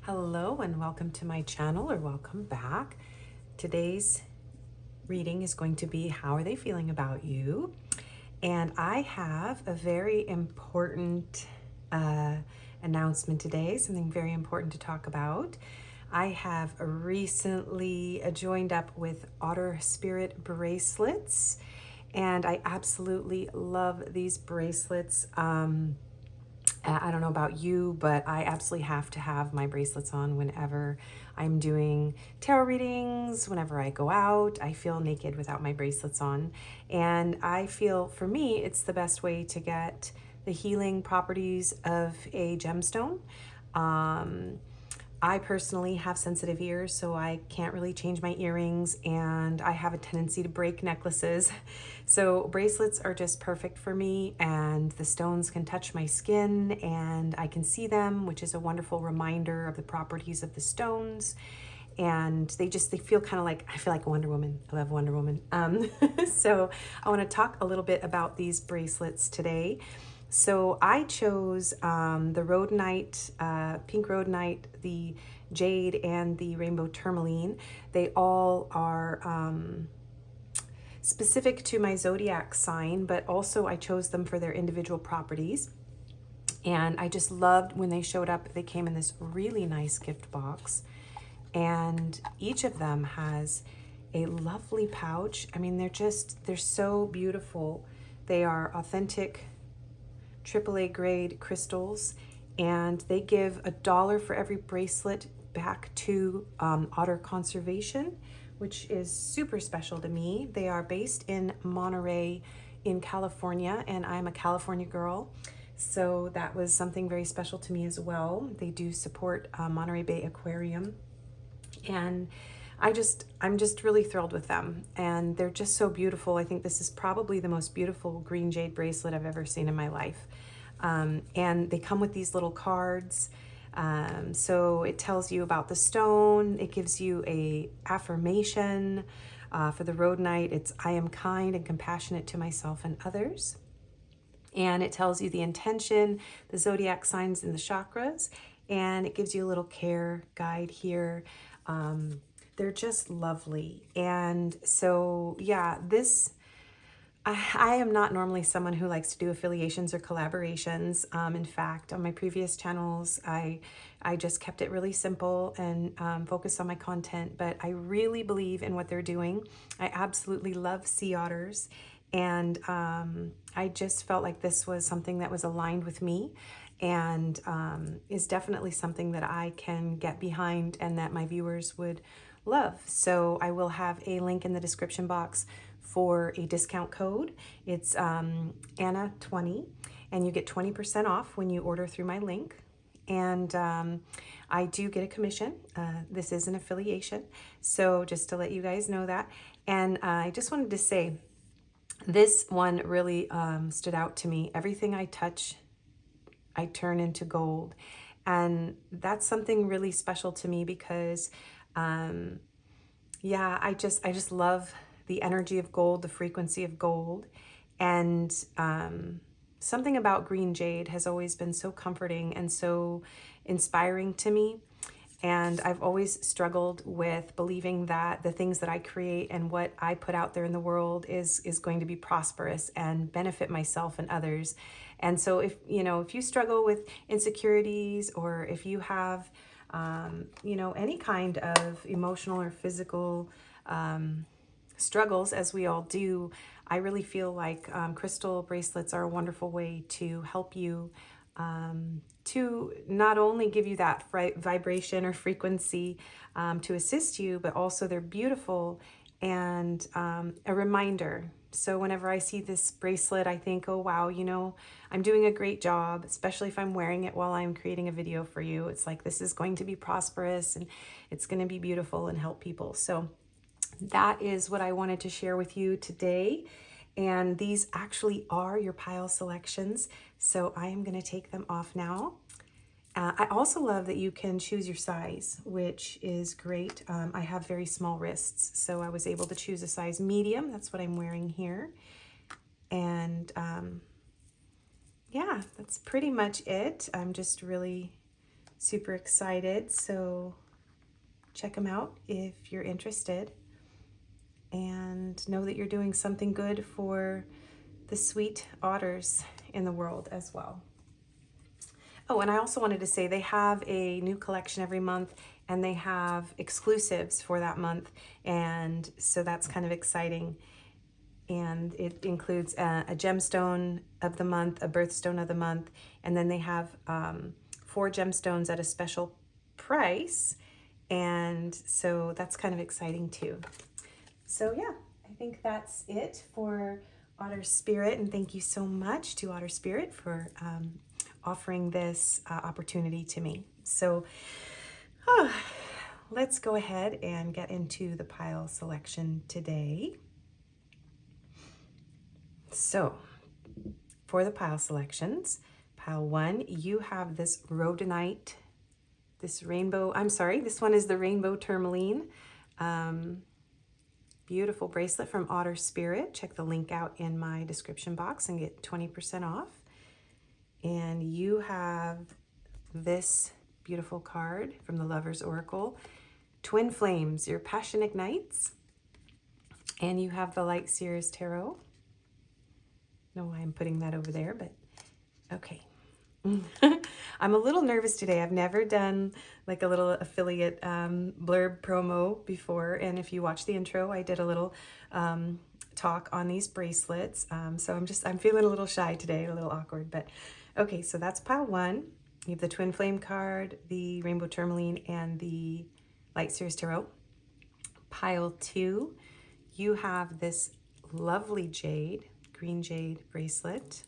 Hello and welcome to my channel, or welcome back. Today's reading is going to be how are they feeling about you? And I have a very important announcement today, something very important to talk about. I have recently joined up with Otter Spirit Bracelets, and I absolutely love these bracelets. I don't know about you, but I absolutely have to have my bracelets on whenever I'm doing tarot readings, whenever I go out. I feel naked without my bracelets on. And I feel, for me, it's the best way to get the healing properties of a gemstone. I personally have sensitive ears, so I can't really change my earrings, and I have a tendency to break necklaces. So bracelets are just perfect for me, and the stones can touch my skin and I can see them, which is a wonderful reminder of the properties of the stones. And they feel kind of like, I feel like Wonder Woman. I love Wonder Woman. So I want to talk a little bit about these bracelets today. So I chose the Rhodonite, Pink Rhodonite, the Jade, and the Rainbow Tourmaline. They all are specific to my zodiac sign, but also I chose them for their individual properties. And I just loved when they showed up. They came in this really nice gift box, and each of them has a lovely pouch. I mean, they're so beautiful. They are authentic AAA grade crystals, and they give $1 for every bracelet back to otter conservation, which is super special to me. They are based in Monterey in California, and I'm a California girl, so that was something very special to me as well. They do support Monterey Bay Aquarium, and I'm just really thrilled with them, and they're just so beautiful. I think this is probably the most beautiful green jade bracelet I've ever seen in my life. And they come with these little cards. So it tells you about the stone. It gives you a affirmation. For the Rhodonite, it's I am kind and compassionate to myself and others. And it tells you the intention, the zodiac signs, and the chakras. And it gives you a little care guide here. They're just lovely. And so, yeah, I am not normally someone who likes to do affiliations or collaborations. In fact, on my previous channels, I just kept it really simple and focused on my content, but I really believe in what they're doing. I absolutely love sea otters, and I just felt like this was something that was aligned with me, and is definitely something that I can get behind and that my viewers would love. So I will have a link in the description box for a discount code. It's Anna20, and you get 20% off when you order through my link. And I do get a commission. This is an affiliation, so just to let you guys know that. And I just wanted to say, this one really stood out to me. Everything I touch, I turn into gold. And that's something really special to me because, yeah, I just love the energy of gold, the frequency of gold. And something about green jade has always been so comforting and so inspiring to me. And I've always struggled with believing that the things that I create and what I put out there in the world is going to be prosperous and benefit myself and others. And so if you struggle with insecurities, or if you have any kind of emotional or physical struggles, as we all do, I really feel like crystal bracelets are a wonderful way to help you, to not only give you that vibration or frequency to assist you, but also they're beautiful and a reminder. So whenever I see this bracelet, I think, oh wow, I'm doing a great job, especially if I'm wearing it while I'm creating a video for you. It's like, this is going to be prosperous and it's going to be beautiful and help people. So that is what I wanted to share with you today. And these actually are your pile selections. So I am going to take them off now. I also love that you can choose your size, which is great. I have very small wrists, so I was able to choose a size medium. That's what I'm wearing here. And yeah, that's pretty much it. I'm just really super excited. So check them out if you're interested, and know that you're doing something good for the sweet otters in the world as well. Oh, and I also wanted to say they have a new collection every month, and they have exclusives for that month, and so that's kind of exciting. And it includes a gemstone of the month, a birthstone of the month, and then they have 4 gemstones at a special price, and so that's kind of exciting too. So yeah, I think that's it for Otter Spirit, and thank you so much to Otter Spirit for offering this opportunity to me. So let's go ahead and get into the pile selection today. So for the pile selections, pile 1, you have this rhodonite, this one is the Rainbow Tourmaline. Beautiful bracelet from Otter Spirit. Check the link out in my description box and get 20% off. And you have this beautiful card from the Lover's Oracle, Twin Flames, your passion ignites. And you have the Light Seers Tarot. Know why I'm putting that over there, but okay. I'm a little nervous today. I've never done like a little affiliate blurb promo before, and if you watch the intro, I did a little talk on these bracelets. So I'm feeling a little shy today, a little awkward, but okay. So that's pile 1. You have the Twin Flame card, the Rainbow Tourmaline, and the Light Seers Tarot. Pile 2, you have this lovely jade, Green Jade bracelet.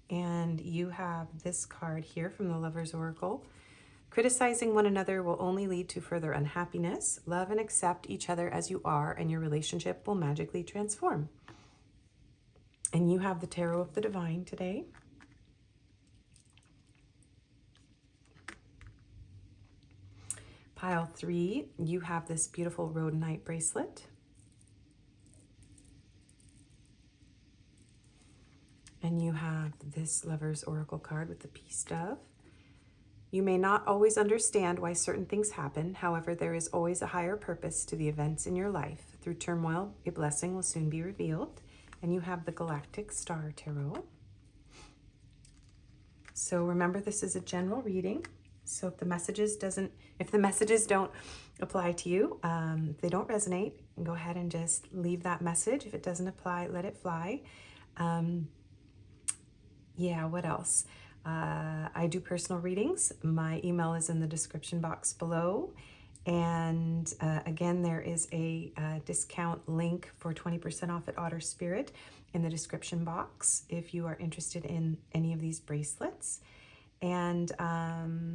And you have this card here from the Lover's Oracle. Criticizing one another will only lead to further unhappiness. Love and accept each other as you are, and your relationship will magically transform. And you have the Tarot of the Divine today. Pile 3, you have this beautiful Rhodonite bracelet. And you have this Lover's Oracle card with the Peace Dove. You may not always understand why certain things happen. However, there is always a higher purpose to the events in your life. Through turmoil, a blessing will soon be revealed. And you have the Galactic Star Tarot. So remember, this is a general reading. So if the messages don't apply to you, if they don't resonate, go ahead and just leave that message. If it doesn't apply, let it fly. Yeah, what else? I do personal readings. My email is in the description box below. And again, there is a discount link for 20% off at Otter Spirit in the description box if you are interested in any of these bracelets. And yeah,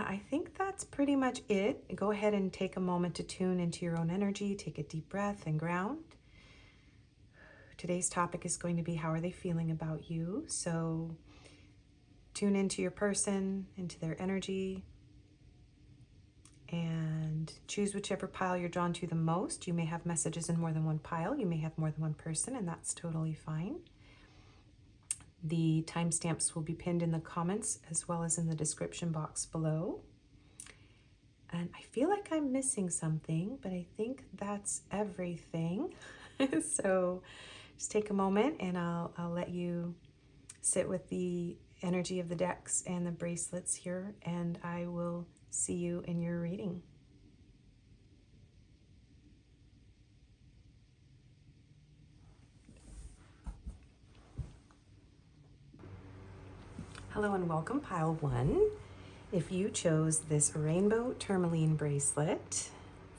I think that's pretty much it. Go ahead and take a moment to tune into your own energy, take a deep breath and ground. Today's topic is going to be, how are they feeling about you? So tune into your person, into their energy, and choose whichever pile you're drawn to the most. You may have messages in more than one pile. You may have more than one person, and that's totally fine. The timestamps will be pinned in the comments as well as in the description box below. And I feel like I'm missing something, but I think that's everything. So just take a moment and I'll let you sit with the energy of the decks and the bracelets here, and I will see you in your reading. Hello and welcome, pile 1. If you chose this Rainbow Tourmaline bracelet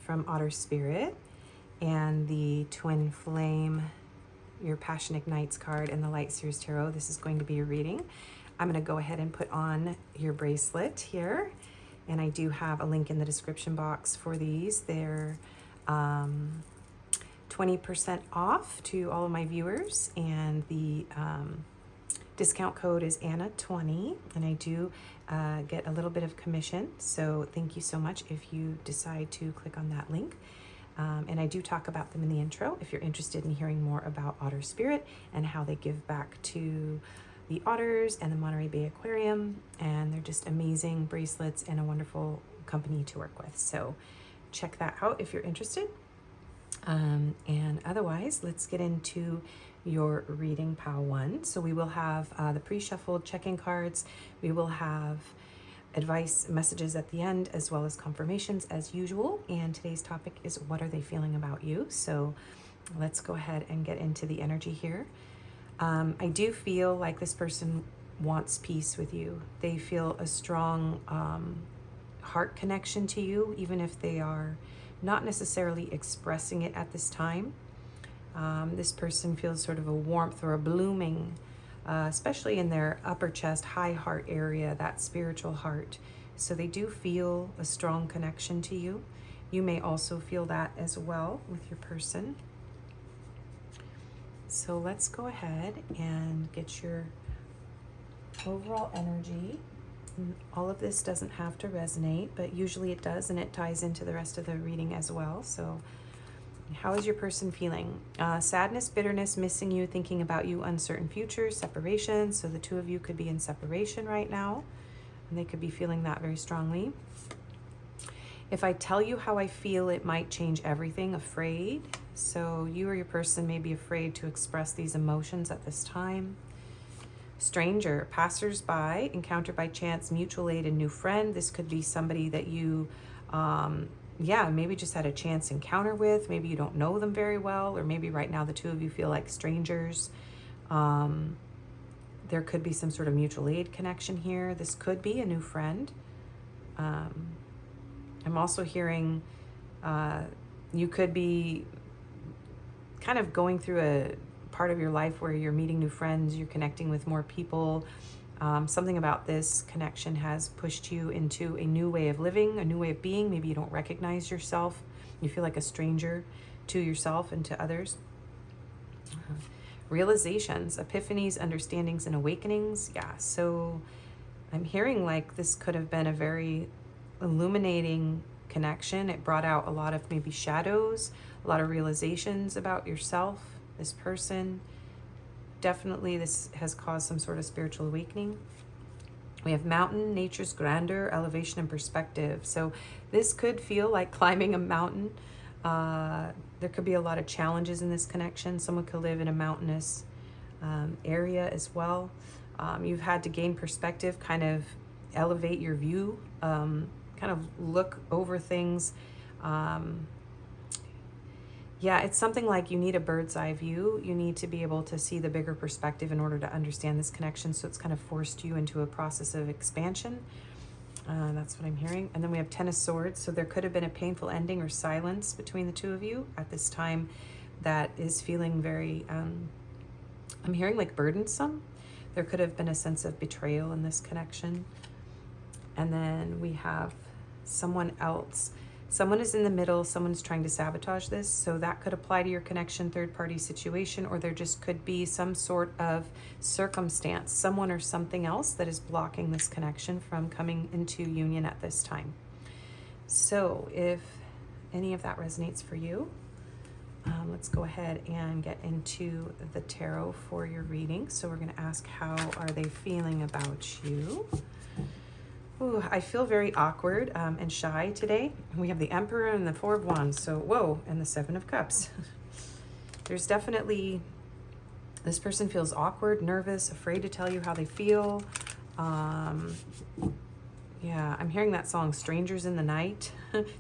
from Otter Spirit and the Twin Flame, your Passion Ignites card, and the Light Seers Tarot, this is going to be your reading. I'm going to go ahead and put on your bracelet here, and I do have a link in the description box for these. They're 20% off to all of my viewers, and the discount code is Anna20, and I do get a little bit of commission, so thank you so much if you decide to click on that link. And I do talk about them in the intro if you're interested in hearing more about Otter Spirit and how they give back to the Otters and the Monterey Bay Aquarium, and they're just amazing bracelets and a wonderful company to work with. So check that out if you're interested. And otherwise, let's get into your reading, Pile 1. So we will have the pre-shuffled check-in cards. We will have advice messages at the end, as well as confirmations as usual. And today's topic is, what are they feeling about you? So let's go ahead and get into the energy here. I do feel like this person wants peace with you. They feel a strong heart connection to you, even if they are not necessarily expressing it at this time. This person feels sort of a warmth or a blooming, especially in their upper chest, high heart area, that spiritual heart. So they do feel a strong connection to you. You may also feel that as well with your person. So let's go ahead and get your overall energy. All of this doesn't have to resonate, but usually it does, and it ties into the rest of the reading as well. So how is your person feeling? Sadness, bitterness, missing you, thinking about you, uncertain future, separation. So the two of you could be in separation right now, and they could be feeling that very strongly. If I tell you how I feel, it might change everything. Afraid. So you or your person may be afraid to express these emotions at this time. Stranger, passers-by, encounter by chance, mutual aid, and new friend. This could be somebody that you, maybe just had a chance encounter with. Maybe you don't know them very well, or maybe right now the two of you feel like strangers. There could be some sort of mutual aid connection here. This could be a new friend. I'm also hearing you could be kind of going through a part of your life where you're meeting new friends, you're connecting with more people. Something about this connection has pushed you into a new way of living, a new way of being. Maybe you don't recognize yourself. You feel like a stranger to yourself and to others. Realizations, epiphanies, understandings, and awakenings. Yeah, so I'm hearing like this could have been a very illuminating connection. It brought out a lot of maybe shadows, a lot of realizations about yourself, this person. Definitely this has caused some sort of spiritual awakening. We have mountain, nature's grandeur, elevation, and perspective. So this could feel like climbing a mountain. There could be a lot of challenges in this connection. Someone could live in a mountainous area as well. You've had to gain perspective, kind of elevate your view, kind of look over things. It's something like you need a bird's eye view. You need to be able to see the bigger perspective in order to understand this connection. So it's kind of forced you into a process of expansion. That's what I'm hearing. And then we have Ten of Swords. So there could have been a painful ending or silence between the two of you at this time that is feeling very, I'm hearing like burdensome. There could have been a sense of betrayal in this connection. And then we have someone else. Someone is in the middle, someone's trying to sabotage this, so that could apply to your connection, third-party situation, or there just could be some sort of circumstance, someone or something else that is blocking this connection from coming into union at this time. So if any of that resonates for you, let's go ahead and get into the tarot for your reading. So we're going to ask, how are they feeling about you? Ooh, I feel very awkward and shy today. We have the Emperor and the Four of Wands. So, whoa, and the Seven of Cups. There's definitely, this person feels awkward, nervous, afraid to tell you how they feel. I'm hearing that song, Strangers in the Night.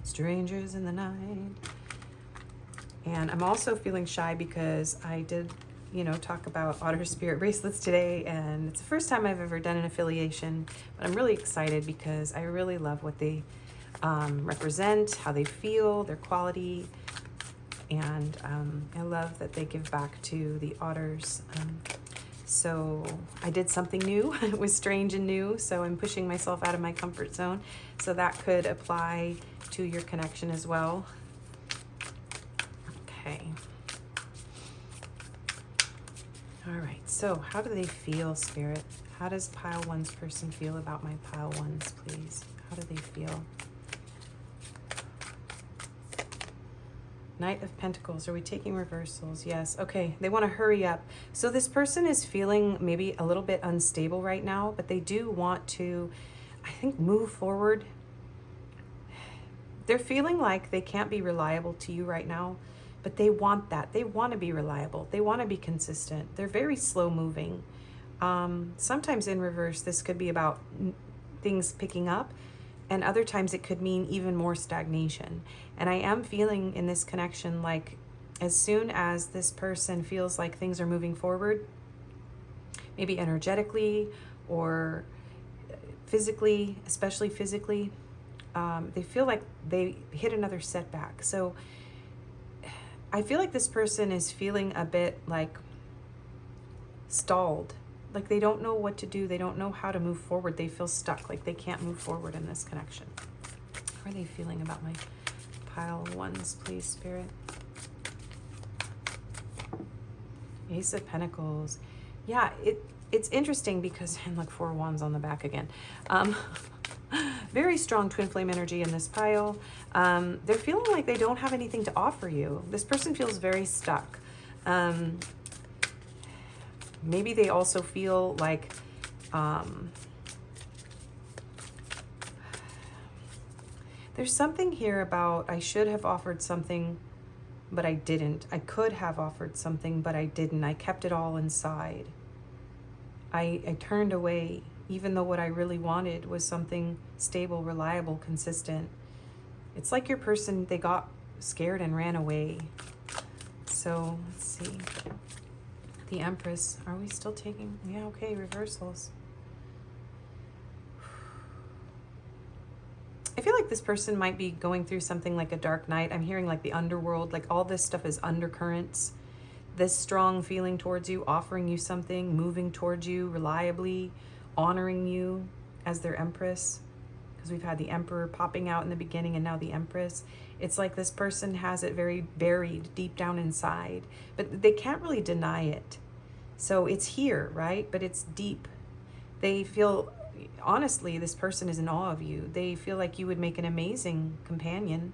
Strangers in the Night. And I'm also feeling shy because I did, talk about Otter Spirit Bracelets today, and it's the first time I've ever done an affiliation, but I'm really excited because I really love what they represent, how they feel, their quality, and I love that they give back to the otters. So I did something new. It was strange and new, so I'm pushing myself out of my comfort zone. So that could apply to your connection as well. Okay. All right, so how do they feel, Spirit? How does Pile 1's person feel about my Pile 1s, please? How do they feel? Knight of Pentacles. Are we taking reversals? Yes. Okay. They want to hurry up. So this person is feeling maybe a little bit unstable right now, but they do want to, I think, move forward. They're feeling like they can't be reliable to you right now, but they want that. They want to be reliable. They want to be consistent. They're very slow moving. Sometimes in reverse, this could be about things picking up, and other times it could mean even more stagnation. And I am feeling in this connection like as soon as this person feels like things are moving forward, maybe energetically or physically, especially physically, they feel like they hit another setback. So I feel like this person is feeling a bit like stalled. Like they don't know what to do. They don't know how to move forward. They feel stuck, like they can't move forward in this connection. How are they feeling about my pile of ones, please, Spirit? Ace of Pentacles. Yeah, it's interesting because, and look, 4 wands on the back again. Very strong twin flame energy in this pile. They're feeling like they don't have anything to offer you. This person feels very stuck. Maybe they also feel like there's something here about I should have offered something, but I didn't. I could have offered something, but I didn't. I kept it all inside. I turned away, even though what I really wanted was something stable, reliable, consistent. It's like your person, they got scared and ran away. So let's see. The Empress. Are we still taking? Yeah, okay, reversals. I feel like this person might be going through something like a dark night. I'm hearing like the underworld, like all this stuff is undercurrents. This strong feeling towards you, offering you something, moving towards you reliably, honoring you as their Empress. Because we've had the Emperor popping out in the beginning and now the Empress. It's like this person has it very buried deep down inside, but they can't really deny it. So it's here, right? But it's deep. They feel, honestly, this person is in awe of you. They feel like you would make an amazing companion.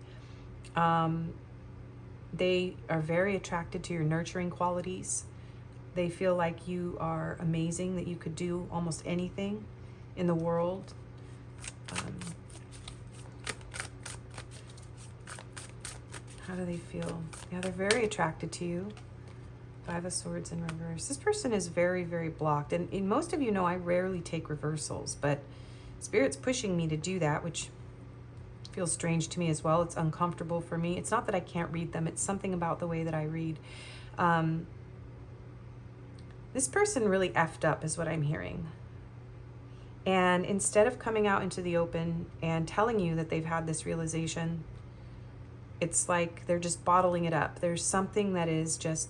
They are very attracted to your nurturing qualities. They feel like you are amazing, that you could do almost anything in the world. How do they feel? Yeah, they're very attracted to you. 5 of Swords in reverse. This person is very, very blocked. And most of you know I rarely take reversals, but Spirit's pushing me to do that, which feels strange to me as well. It's uncomfortable for me. It's not that I can't read them. It's something about the way that I read. This person really effed up is what I'm hearing. And instead of coming out into the open and telling you that they've had this realization, it's like they're just bottling it up. There's something that is just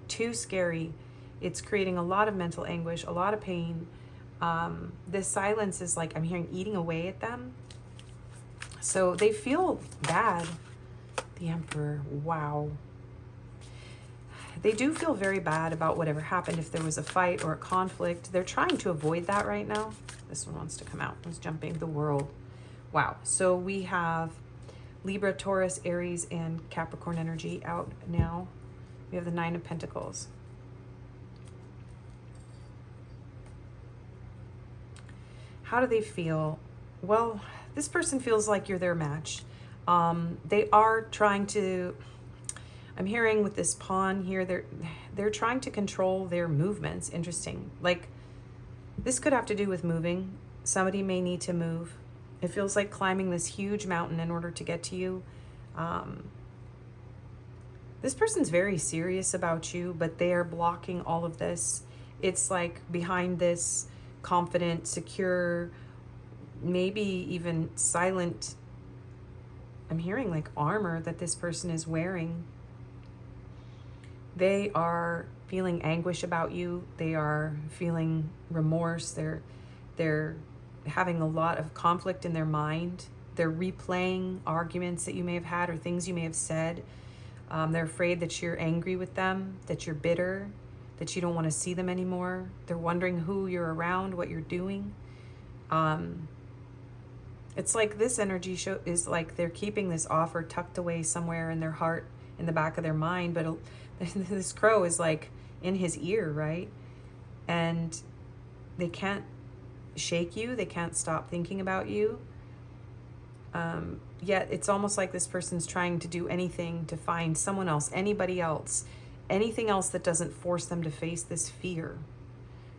too scary. It's creating a lot of mental anguish, a lot of pain. This silence is like, I'm hearing eating away at them. So they feel bad. The Emperor, wow. They do feel very bad about whatever happened, if there was a fight or a conflict. They're trying to avoid that right now. This one wants to come out. It's jumping the world. Wow. So we have Libra, Taurus, Aries, and Capricorn energy out now. We have the 9 of Pentacles. How do they feel? Well, this person feels like you're their match. They are trying to, I'm hearing with this pawn here, they're trying to control their movements. Interesting. Like, this could have to do with moving. Somebody may need to move. It feels like climbing this huge mountain in order to get to you. This person's very serious about you, but they are blocking all of this. It's like behind this confident, secure, maybe even silent, I'm hearing like armor that this person is wearing. They are feeling anguish about you. They are feeling remorse. They're having a lot of conflict in their mind. They're replaying arguments that you may have had or things you may have said. They're afraid that you're angry with them, that you're bitter, that you don't want to see them anymore. They're wondering who you're around, what you're doing. It's like this energy is like they're keeping this offer tucked away somewhere in their heart, in the back of their mind, but this crow is like in his ear, right? And they can't shake you. They can't stop thinking about you. Yet it's almost like this person's trying to do anything to find someone else, anybody else, anything else that doesn't force them to face this fear,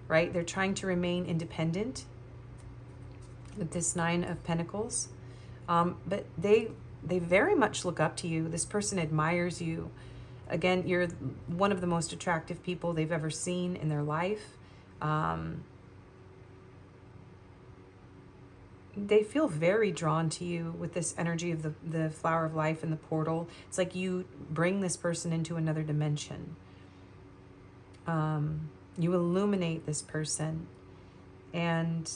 right? They're trying to remain independent with this Nine of Pentacles. But they very much look up to you. This person admires you. Again, you're one of the most attractive people they've ever seen in their life. They feel very drawn to you with this energy of the flower of life and the portal. It's like you bring this person into another dimension. You illuminate this person, and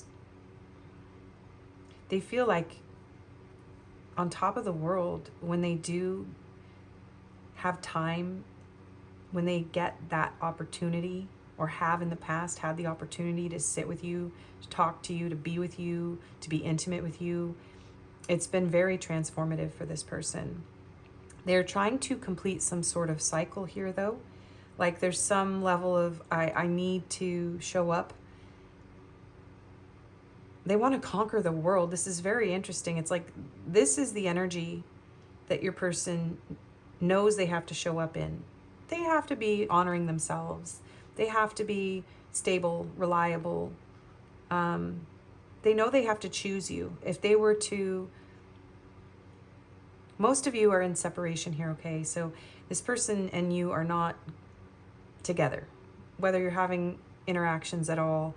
they feel like on top of the world when they do have time, when they get that opportunity, or have in the past had the opportunity to sit with you, to talk to you, to be with you, to be intimate with you. It's been very transformative for this person. They're trying to complete some sort of cycle here, though. Like there's some level of, I need to show up. They want to conquer the world. This is very interesting. It's like, this is the energy that your person knows they have to show up in. They have to be honoring themselves. They have to be stable, reliable. They know they have to choose you. If they were to, most of you are in separation here, okay? So this person and you are not together. Whether you're having interactions at all,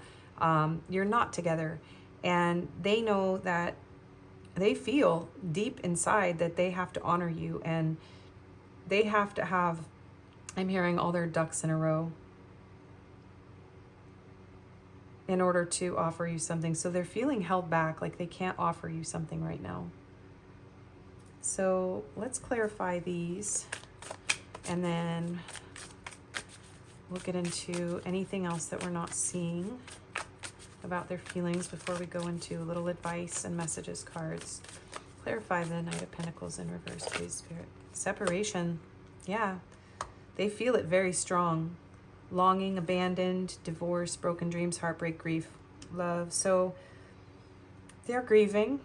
you're not together. And they know that, they feel deep inside that they have to honor you, and they have to have, I'm hearing, all their ducks in a row in order to offer you something. So they're feeling held back, like they can't offer you something right now. So let's clarify these, and then we'll get into anything else that we're not seeing about their feelings before we go into a little advice and messages cards. Clarify the Knight of Pentacles in reverse, please, Spirit. Separation. Yeah. They feel it very strong. Longing, abandoned, divorce, broken dreams, heartbreak, grief, love. So they're grieving.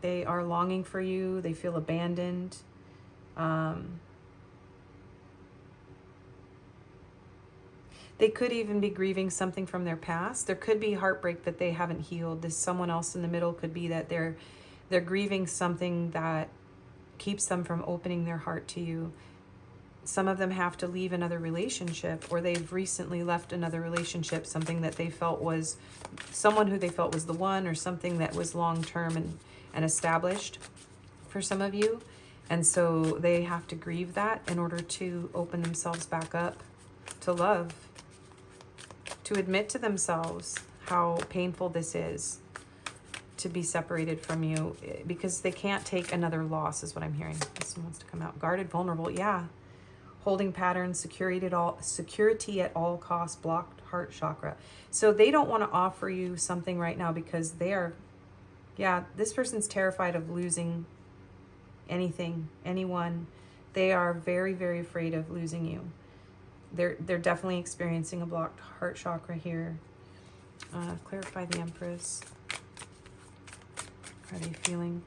They are longing for you. They feel abandoned. They could even be grieving something from their past. There could be heartbreak that they haven't healed. This someone else in the middle could be that they're grieving something that keeps them from opening their heart to you. Some of them have to leave another relationship, or they've recently left another relationship, something that they felt was someone who they felt was the one, or something that was long-term and established for some of you. And so they have to grieve that in order to open themselves back up to love, to admit to themselves how painful this is to be separated from you, because they can't take another loss, is what I'm hearing. This one wants to come out. Guarded, vulnerable. Yeah. Holding patterns, security at all costs, blocked heart chakra. So they don't want to offer you something right now because they are, yeah, this person's terrified of losing anything, anyone. They are very, very afraid of losing you. They're definitely experiencing a blocked heart chakra here. Clarify the Empress. How are they feeling?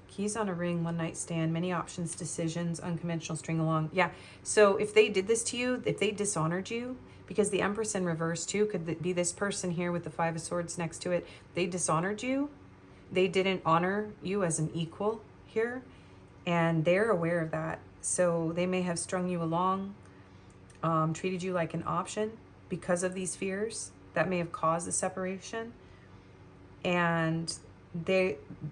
Keys on a ring, one night stand, many options, decisions, unconventional, string along. Yeah, so if they did this to you, if they dishonored you, because the Empress in reverse too could be this person here with the Five of Swords next to it. They dishonored you. They didn't honor you as an equal here, and they're aware of that. So they may have strung you along, treated you like an option because of these fears that may have caused the separation. And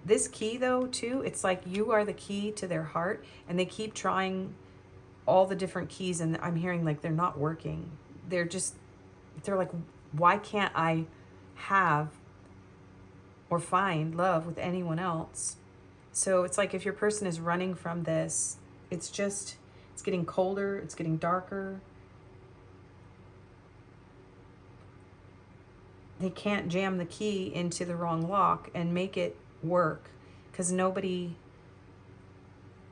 this key though too, it's like you are the key to their heart, and they keep trying all the different keys, and I'm hearing like they're not working. They're like, why can't I have or find love with anyone else? So it's like if your person is running from this, it's getting colder, it's getting darker. They can't jam the key into the wrong lock and make it work, because nobody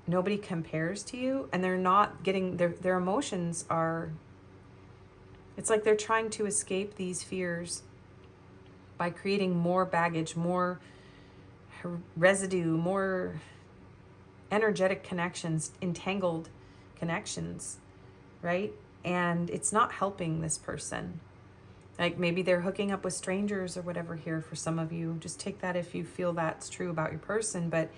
nobody compares to you, and they're not getting, their emotions are, it's like they're trying to escape these fears by creating more baggage, more residue, more energetic connections, entangled connections, right? And it's not helping this person. Like maybe they're hooking up with strangers or whatever here for some of you. Just take that if you feel that's true about your person, but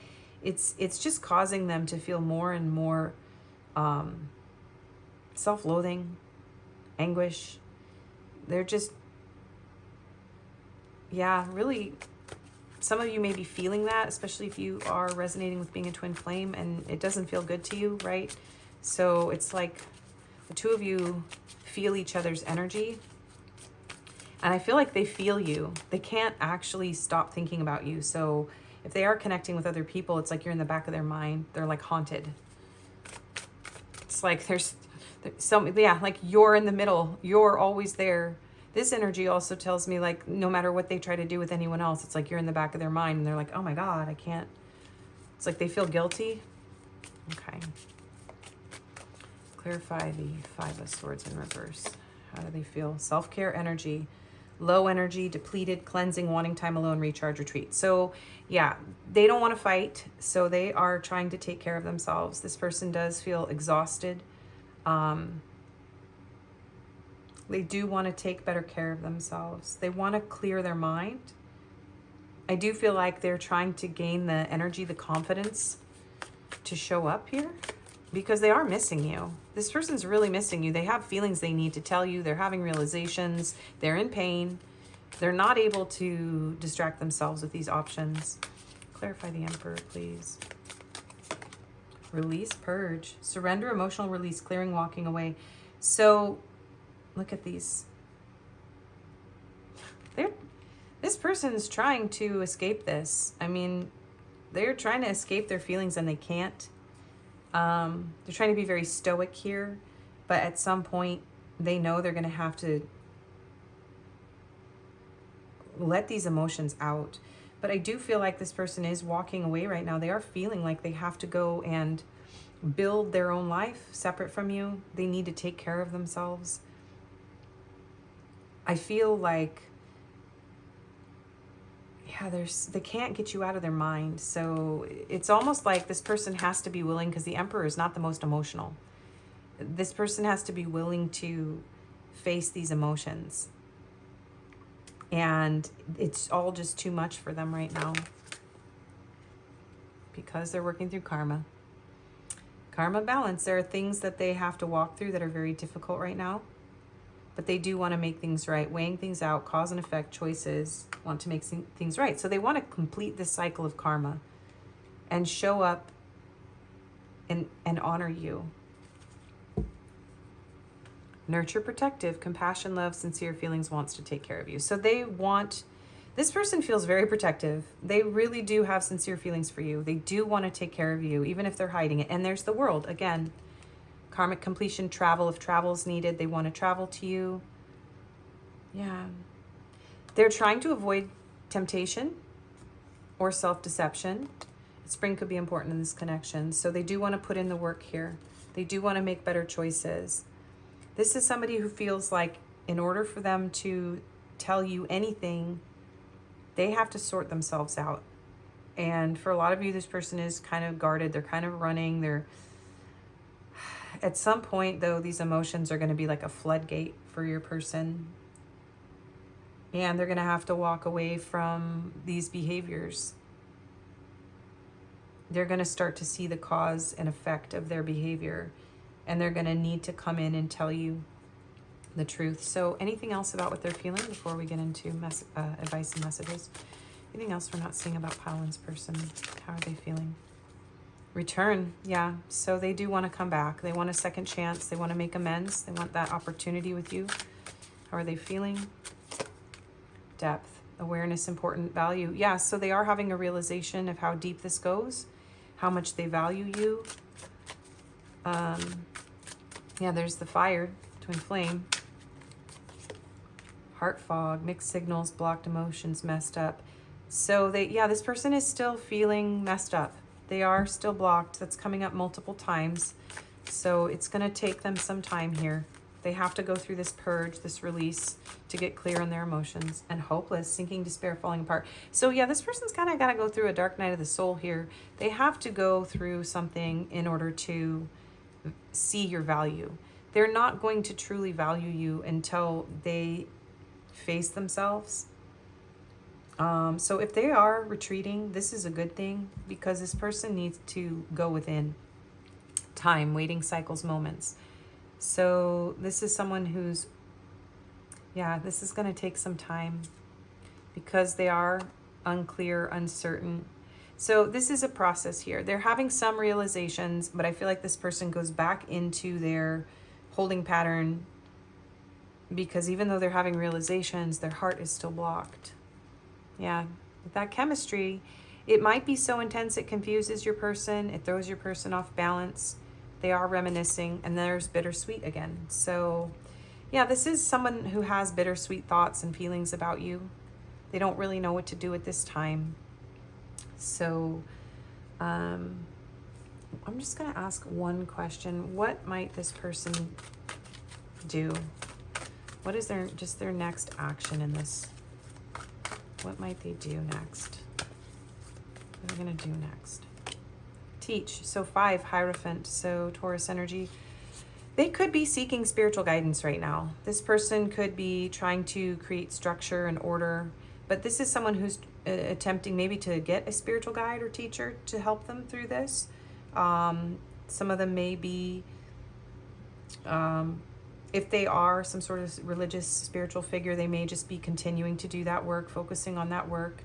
it's just causing them to feel more and more self-loathing, anguish. They're just, yeah, really, some of you may be feeling that, especially if you are resonating with being a twin flame and it doesn't feel good to you, right? So it's like the two of you feel each other's energy. And I feel like they feel you. They can't actually stop thinking about you. So if they are connecting with other people, it's like you're in the back of their mind. They're like haunted. It's like there's some, yeah, like you're in the middle. You're always there. This energy also tells me, like, no matter what they try to do with anyone else, it's like you're in the back of their mind and they're like, oh my God, I can't. It's like they feel guilty. Okay. Clarify the Five of Swords in reverse. How do they feel? Self-care energy. Low energy, depleted, cleansing, wanting time alone, recharge, retreat. So yeah, they don't want to fight. So they are trying to take care of themselves. This person does feel exhausted. They do want to take better care of themselves. They want to clear their mind. I do feel like they're trying to gain the energy, the confidence to show up here because they are missing you. This person's really missing you. They have feelings they need to tell you. They're having realizations. They're in pain. They're not able to distract themselves with these options. Clarify the Emperor, please. Release, purge, surrender, emotional release, clearing, walking away. So look at these. This person's trying to escape this. I mean, they're trying to escape their feelings and they can't. They're trying to be very stoic here, but at some point they know they're going to have to let these emotions out. But I do feel like this person is walking away right now. They are feeling like they have to go and build their own life separate from you. They need to take care of themselves. I feel like, yeah, they can't get you out of their mind. So it's almost like this person has to be willing, because the Emperor is not the most emotional. This person has to be willing to face these emotions. And it's all just too much for them right now because they're working through karma. Karma balance. There are things that they have to walk through that are very difficult right now. But they do want to make things right, weighing things out, cause and effect choices, want to make things right. So they want to complete this cycle of karma and show up and honor you. Nurture, protective, compassion, love, sincere feelings, wants to take care of you. So they want, this person feels very protective. They really do have sincere feelings for you. They do want to take care of you, even if they're hiding it. And there's the World, again. Karmic completion, travel, if travel is needed, they want to travel to you. Yeah. They're trying to avoid temptation or self-deception. Spring could be important in this connection. So they do want to put in the work here. They do want to make better choices. This is somebody who feels like in order for them to tell you anything, they have to sort themselves out. And for a lot of you, this person is kind of guarded. They're kind of running. They're at some point, though, these emotions are going to be like a floodgate for your person. And they're going to have to walk away from these behaviors. They're going to start to see the cause and effect of their behavior. And they're going to need to come in and tell you the truth. So anything else about what they're feeling before we get into advice and messages? Anything else we're not seeing about Paolin's person? How are they feeling? Return, yeah. So they do want to come back. They want a second chance. They want to make amends. They want that opportunity with you. How are they feeling? Depth, awareness, important, value. Yeah, so they are having a realization of how deep this goes, how much they value you. Yeah, there's the fire, twin flame. Heart fog, mixed signals, blocked emotions, messed up. So they, yeah, this person is still feeling messed up. They are still blocked. That's coming up multiple times. So it's going to take them some time here. They have to go through this purge, this release, to get clear on their emotions. And hopeless, sinking, despair, falling apart. So yeah, this person's kind of got to go through a dark night of the soul here. They have to go through something in order to see your value. They're not going to truly value you until they face themselves. So if they are retreating, this is a good thing, because this person needs to go within. Time, waiting cycles, moments. So this is someone who's, yeah, this is going to take some time because they are unclear, uncertain. So this is a process here. They're having some realizations, but I feel like this person goes back into their holding pattern, because even though they're having realizations, their heart is still blocked. Yeah, with that chemistry, it might be so intense it confuses your person. It throws your person off balance. They are reminiscing, and there's bittersweet again. So yeah, this is someone who has bittersweet thoughts and feelings about you. They don't really know what to do at this time. So I'm just going to ask one question. What might this person do? What is their next action in this? What might they do next? What are they going to do next? Teach. So 5, Hierophant. So Taurus energy. They could be seeking spiritual guidance right now. This person could be trying to create structure and order, but this is someone who's attempting maybe to get a spiritual guide or teacher to help them through this. Some of them may be, if they are some sort of religious spiritual figure, they may just be continuing to do that work, focusing on that work,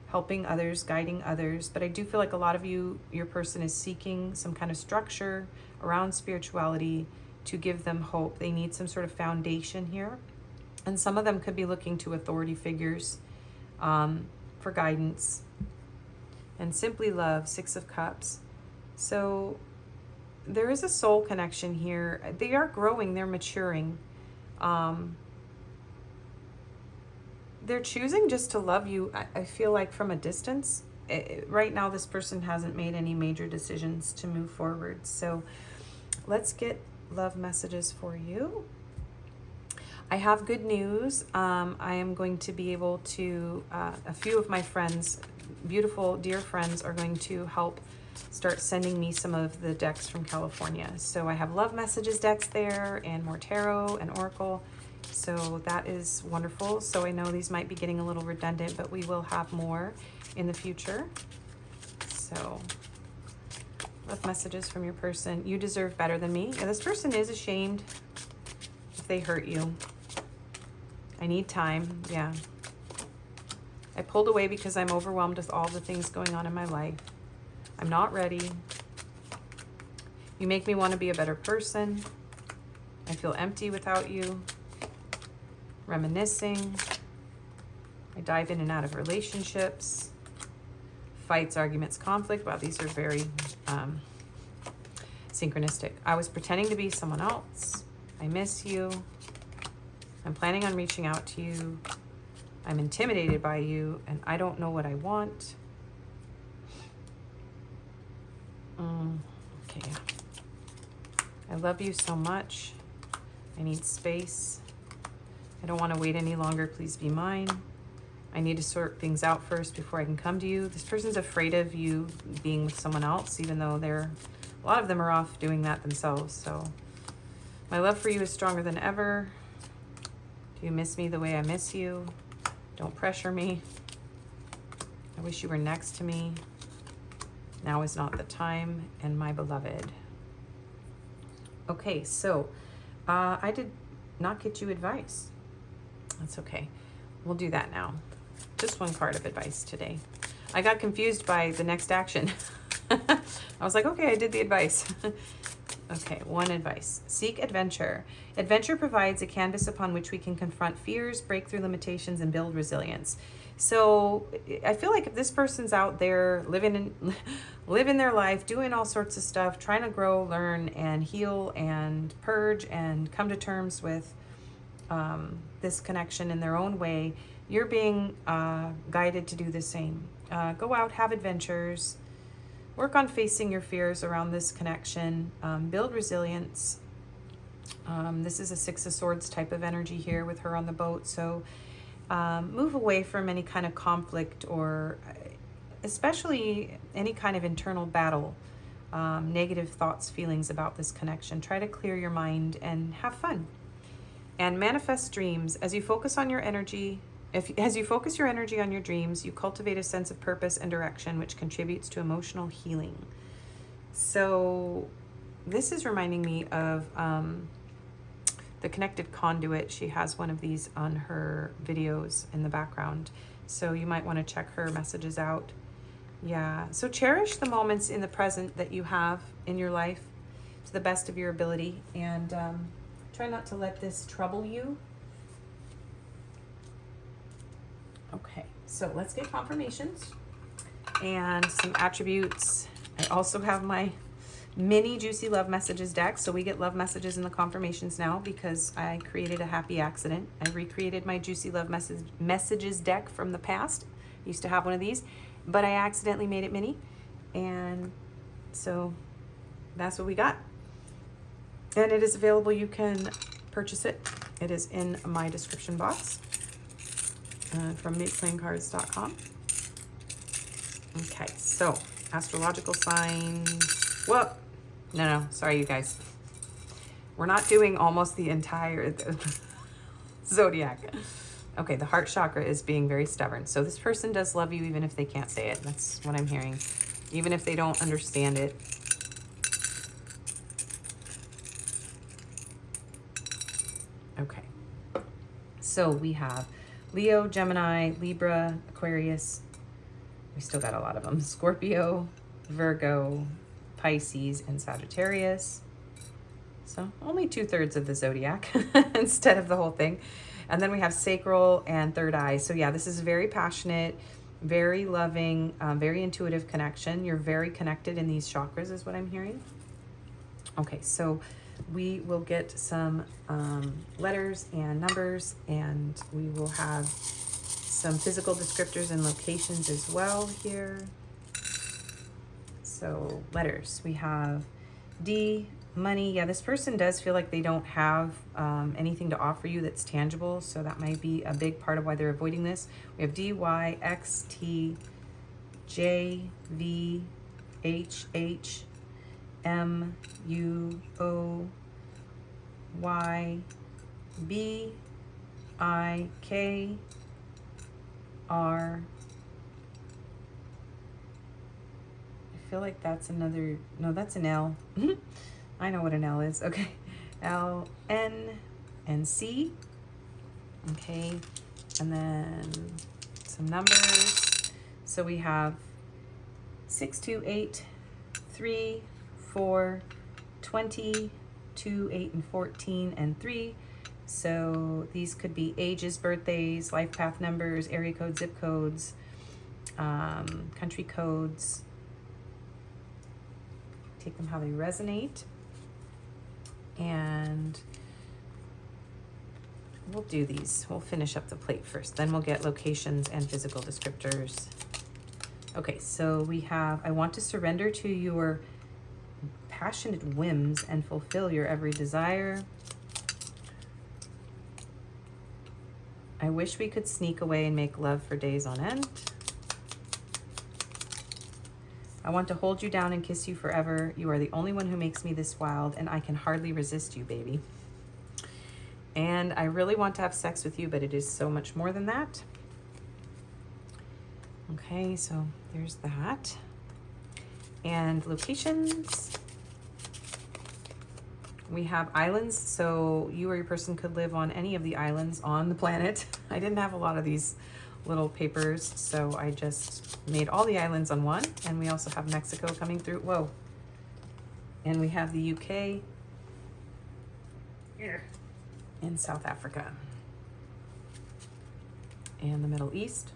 helping others, guiding others. But I do feel like a lot of your person is seeking some kind of structure around spirituality to give them hope. They need some sort of foundation here. And some of them could be looking to authority figures for guidance. And simply love, 6 of Cups. So there is a soul connection here. They are growing, they're maturing. They're choosing just to love you, I feel like, from a distance. Right now, this person hasn't made any major decisions to move forward. So let's get love messages for you. I have good news. I am going to be able to, a few of my friends, beautiful, dear friends, are going to help start sending me some of the decks from California. So I have love messages decks there, and more tarot and oracle. So that is wonderful. So I know these might be getting a little redundant, but we will have more in the future. So love messages from your person. You deserve better than me. And this person is ashamed if they hurt you. I need time. Yeah. I pulled away because I'm overwhelmed with all the things going on in my life. I'm not ready. You make me want to be a better person. I feel empty without you. Reminiscing. I dive in and out of relationships. Fights, arguments, conflict. Wow, these are very synchronistic. I was pretending to be someone else. I miss you. I'm planning on reaching out to you. I'm intimidated by you, and I don't know what I want. Okay, yeah. I love you so much. I need space. I don't want to wait any longer. Please be mine. I need to sort things out first before I can come to you. This person's afraid of you being with someone else, even though a lot of them are off doing that themselves. So my love for you is stronger than ever. Do you miss me the way I miss you? Don't pressure me. I wish you were next to me. Now is not the time, and my beloved. Okay, so I did not get you advice. That's okay. We'll do that now. Just one card of advice today. I got confused by the next action. I was like, okay, I did the advice. Okay, one advice. Seek adventure. Adventure provides a canvas upon which we can confront fears, break through limitations, and build resilience. So I feel like if this person's out there living their life, doing all sorts of stuff, trying to grow, learn, and heal, and purge, and come to terms with this connection in their own way, you're being guided to do the same. Go out, have adventures, work on facing your fears around this connection. Build resilience. This is a Six of Swords type of energy here with her on the boat. So move away from any kind of conflict, or especially any kind of internal battle, negative thoughts, feelings about this connection. Try to clear your mind and have fun. And manifest dreams. As you focus on your energy, as you focus your energy on your dreams, you cultivate a sense of purpose and direction, which contributes to emotional healing. So this is reminding me of the Connected Conduit. She has one of these on her videos in the background. So you might want to check her messages out. Yeah, so cherish the moments in the present that you have in your life to the best of your ability, and try not to let this trouble you. Okay, so let's get confirmations and some attributes. I also have my mini Juicy Love Messages deck, so we get love messages in the confirmations now because I created a happy accident. I recreated my Juicy Love Messages deck from the past. I used to have one of these, but I accidentally made it mini, and so that's what we got. And it is available. You can purchase it. It is in my description box from makeplayingcards.com. Okay, so astrological signs. Whoa, no, sorry, you guys. We're not doing almost the entire zodiac. Okay, the heart chakra is being very stubborn. So this person does love you even if they can't say it. That's what I'm hearing. Even if they don't understand it. Okay. So we have Leo, Gemini, Libra, Aquarius. We still got a lot of them. Scorpio, Virgo, Pisces, and Sagittarius. So only 2/3 of the zodiac instead of the whole thing. And then we have sacral and third eye. So yeah, this is very passionate, very loving, very intuitive connection. You're very connected in these chakras is what I'm hearing. Okay, so we will get some letters and numbers, and we will have some physical descriptors and locations as well here. So letters, we have D, money. Yeah, this person does feel like they don't have anything to offer you that's tangible, so that might be a big part of why they're avoiding this. We have D, Y, X, T, J, V, H, H, M, U, O, Y, B, I, K, R. I feel like that's another, no, that's an L. I know what an L is. Okay. L, N, and C. Okay. And then some numbers. So we have 6, 2, 8, 3, 4, 20, 2, 8, and 14, and 3. So these could be ages, birthdays, life path numbers, area codes, zip codes, country codes. Take them how they resonate. And we'll do these. We'll finish up the plate first. Then we'll get locations and physical descriptors. Okay, so we have, I want to surrender to your passionate whims and fulfill your every desire. I wish we could sneak away and make love for days on end. I want to hold you down and kiss you forever. You are the only one who makes me this wild, and I can hardly resist you, baby. And I really want to have sex with you, but it is so much more than that. Okay, so there's that. And locations. We have islands, so you or your person could live on any of the islands on the planet. I didn't have a lot of these little papers, so I just made all the islands on one. And we also have Mexico coming through. Whoa. And we have the UK and South Africa and the Middle East.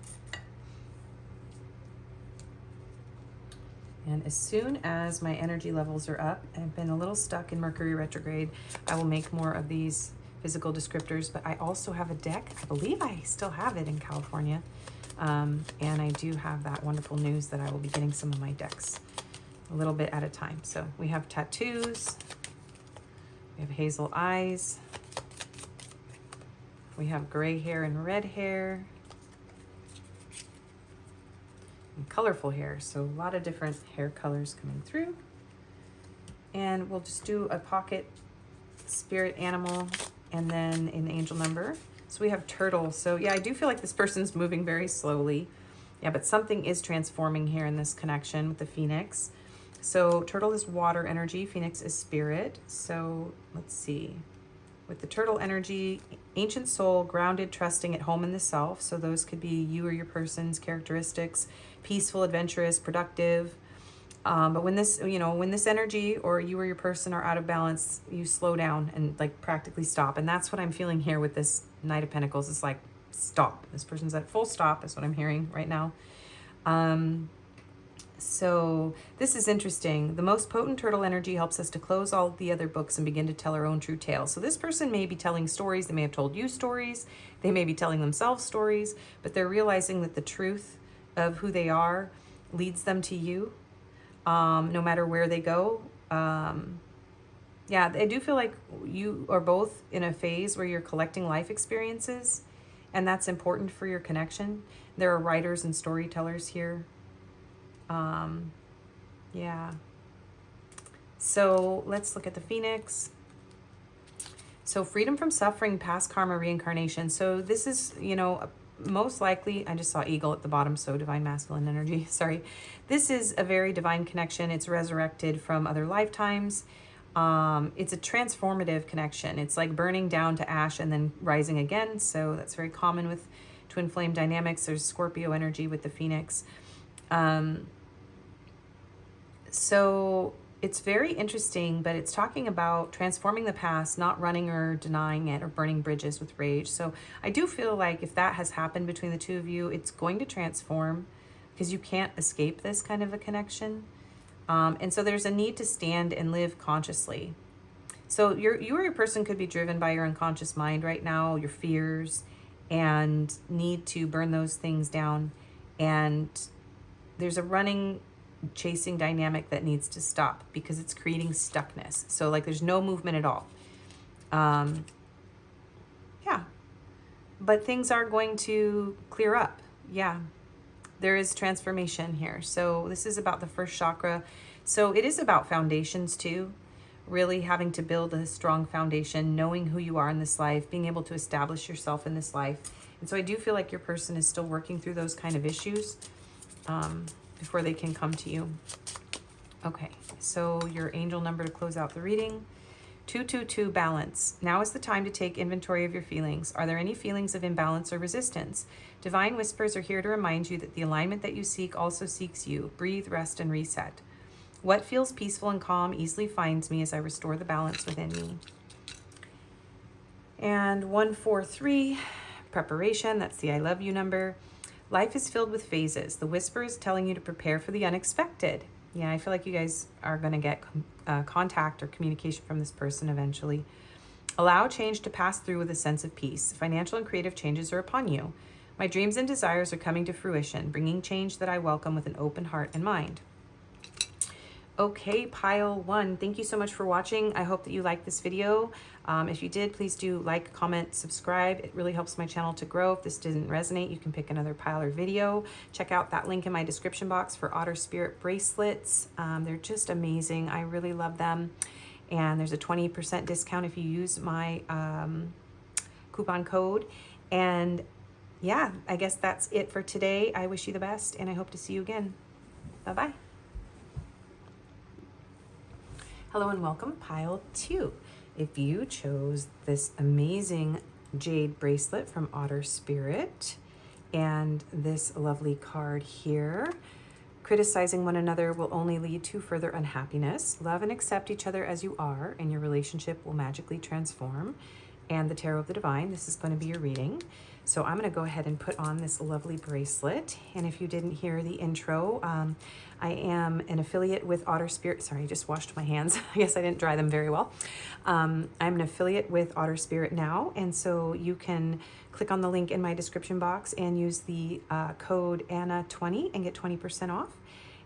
And as soon as my energy levels are up, I've been a little stuck in Mercury retrograde, I will make more of these physical descriptors, but I also have a deck. I believe I still have it in California. And I do have that wonderful news that I will be getting some of my decks a little bit at a time. So we have tattoos, we have hazel eyes, we have gray hair and red hair, and colorful hair. So a lot of different hair colors coming through. And we'll just do a pocket spirit animal and then an angel number. So we have turtle. So yeah, I do feel like this person's moving very slowly. Yeah, but something is transforming here in this connection with the phoenix. So turtle is water energy, phoenix is spirit. So let's see. With the turtle energy, ancient soul, grounded, trusting, at home in the self. So those could be you or your person's characteristics, peaceful, adventurous, productive. But when this, when this energy or you or your person are out of balance, you slow down and like practically stop. And that's what I'm feeling here with this Knight of Pentacles. It's like, stop. This person's at full stop is what I'm hearing right now. So this is interesting. The most potent turtle energy helps us to close all the other books and begin to tell our own true tale. So this person may be telling stories. They may have told you stories. They may be telling themselves stories, but they're realizing that the truth of who they are leads them to you, no matter where they go. Yeah, I do feel like you are both in a phase where you're collecting life experiences, and that's important for your connection. There are writers and storytellers here. Yeah. So let's look at the phoenix. So freedom from suffering, past karma, reincarnation. So this is, most likely, I just saw eagle at the bottom, so divine masculine energy, sorry. This is a very divine connection. It's resurrected from other lifetimes. It's a transformative connection. It's like burning down to ash and then rising again. So that's very common with twin flame dynamics. There's Scorpio energy with the phoenix. So it's very interesting, but it's talking about transforming the past, not running or denying it or burning bridges with rage. So I do feel like if that has happened between the two of you, it's going to transform because you can't escape this kind of a connection. And so there's a need to stand and live consciously. So you or your person could be driven by your unconscious mind right now, your fears, and need to burn those things down. And there's a running, chasing dynamic that needs to stop because it's creating stuckness. So like there's no movement at all. Yeah, but things are going to clear up. Yeah, there is transformation here. So this is about the first chakra. So it is about foundations too, really having to build a strong foundation, knowing who you are in this life, being able to establish yourself in this life. And so I do feel like your person is still working through those kind of issues before they can come to you. Okay, so your angel number to close out the reading, 222, balance. Now is the time to take inventory of your feelings. Are there any feelings of imbalance or resistance? Divine whispers are here to remind you that the alignment that you seek also seeks you. Breathe, rest, and reset. What feels peaceful and calm easily finds me as I restore the balance within me. And 143, preparation. That's the I love you number. Life is filled with phases. The whisper is telling you to prepare for the unexpected. Yeah, I feel like you guys are going to get contact or communication from this person eventually. Allow change to pass through with a sense of peace. Financial and creative changes are upon you. My dreams and desires are coming to fruition, bringing change that I welcome with an open heart and mind. Okay, pile one, thank you so much for watching. I hope that you liked this video. If you did, please do like, comment, subscribe. It really helps my channel to grow. If this didn't resonate, you can pick another pile or video. Check out that link in my description box for Otter Spirit Bracelets. They're just amazing. I really love them. And there's a 20% discount if you use my coupon code. And yeah, I guess that's it for today. I wish you the best, and I hope to see you again. Bye-bye. Hello and welcome, pile two. If you chose this amazing jade bracelet from Otter Spirit and this lovely card here, criticizing one another will only lead to further unhappiness. Love and accept each other as you are, and your relationship will magically transform. And the Tarot of the Divine, this is going to be your reading. So I'm going to go ahead and put on this lovely bracelet. And if you didn't hear the intro, I am an affiliate with Otter Spirit. Sorry, I just washed my hands. I guess I didn't dry them very well. I'm an affiliate with Otter Spirit now. And so you can click on the link in my description box and use the code ANNA20 and get 20% off.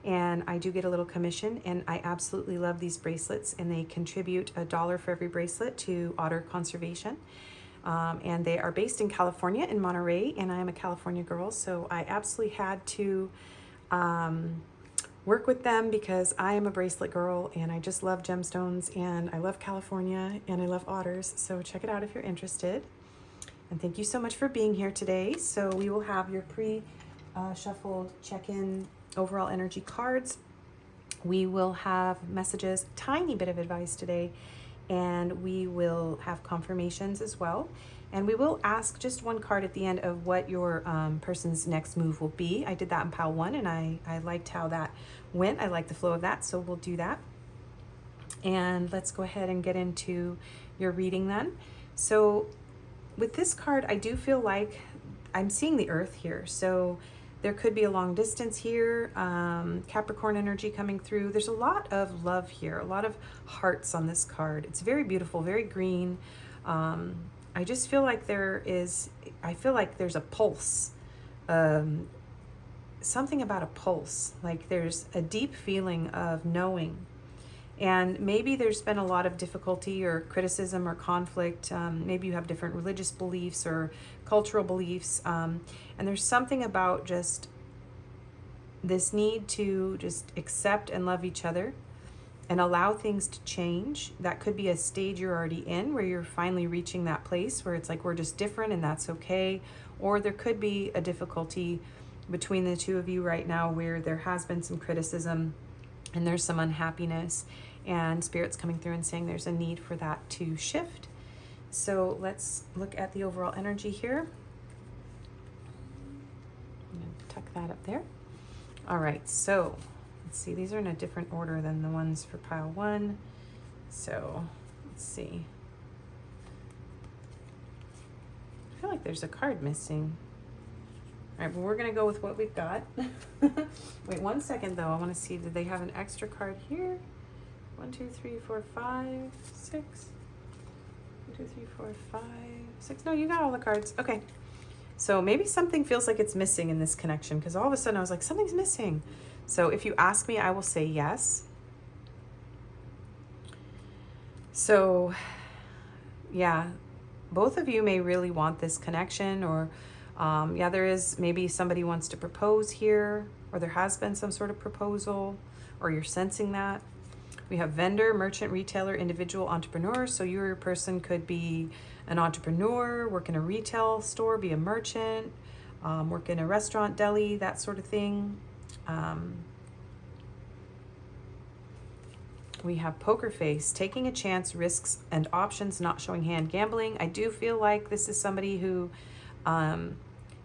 and I do get a little commission, and I absolutely love these bracelets, and they contribute $1 for every bracelet to Otter Conservation. And they are based in California, in Monterey, and I am a California girl, so I absolutely had to work with them because I am a bracelet girl, and I just love gemstones, and I love California, and I love otters. So check it out if you're interested. And thank you so much for being here today. So we will have your pre-shuffled check-in overall energy cards. We will have messages, tiny bit of advice today, and we will have confirmations as well. And we will ask just one card at the end of what your person's next move will be. I did that in pile 1, and I liked how that went. I like the flow of that, so we'll do that. And let's go ahead and get into your reading then. So with this card, I do feel like I'm seeing the earth here. So there could be a long distance here, Capricorn energy coming through. There's a lot of love here, a lot of hearts on this card. It's very beautiful, very green. I just feel like there's a pulse, something about a pulse, like there's a deep feeling of knowing. And maybe there's been a lot of difficulty or criticism or conflict. Maybe you have different religious beliefs or cultural beliefs. And there's something about just this need to just accept and love each other and allow things to change. That could be a stage you're already in where you're finally reaching that place where it's like we're just different and that's okay. Or there could be a difficulty between the two of you right now where there has been some criticism and there's some unhappiness, and Spirit's coming through and saying there's a need for that to shift. So let's look at the overall energy here. I'm going to tuck that up there. All right, so let's see. These are in a different order than the ones for pile 1. So let's see. I feel like there's a card missing. All right, but we're going to go with what we've got. Wait 1 second, though. I want to see, did they have an extra card here? 1, 2, 3, 4, 5, 6. 1, 2, 3, 4, 5, 6. No, you got all the cards. Okay. So maybe something feels like it's missing in this connection, because all of a sudden I was like, something's missing. So if you ask me, I will say yes. So yeah, both of you may really want this connection, or yeah, there is maybe somebody wants to propose here, or there has been some sort of proposal, or you're sensing that. We have vendor, merchant, retailer, individual, entrepreneur. So your person could be an entrepreneur, work in a retail store, be a merchant, work in a restaurant, deli, that sort of thing. We have poker face, taking a chance, risks and options, not showing hand, gambling. I do feel like this is somebody who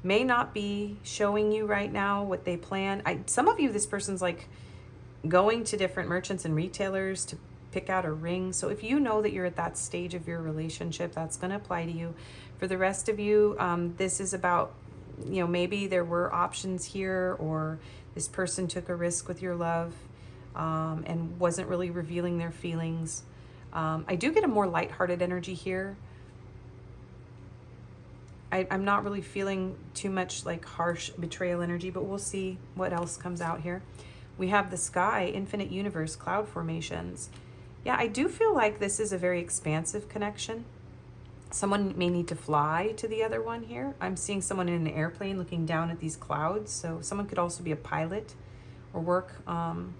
may not be showing you right now what they plan. Some of you, this person's like going to different merchants and retailers to pick out a ring. So if you know that you're at that stage of your relationship, that's going to apply to you. For the rest of you, this is about, you know, maybe there were options here, or this person took a risk with your love and wasn't really revealing their feelings. I do get a more lighthearted energy here. I'm not really feeling too much like harsh betrayal energy, but we'll see what else comes out here. We have the sky, infinite universe, cloud formations. Yeah, I do feel like this is a very expansive connection. Someone may need to fly to the other one here. I'm seeing someone in an airplane looking down at these clouds. So someone could also be a pilot or work on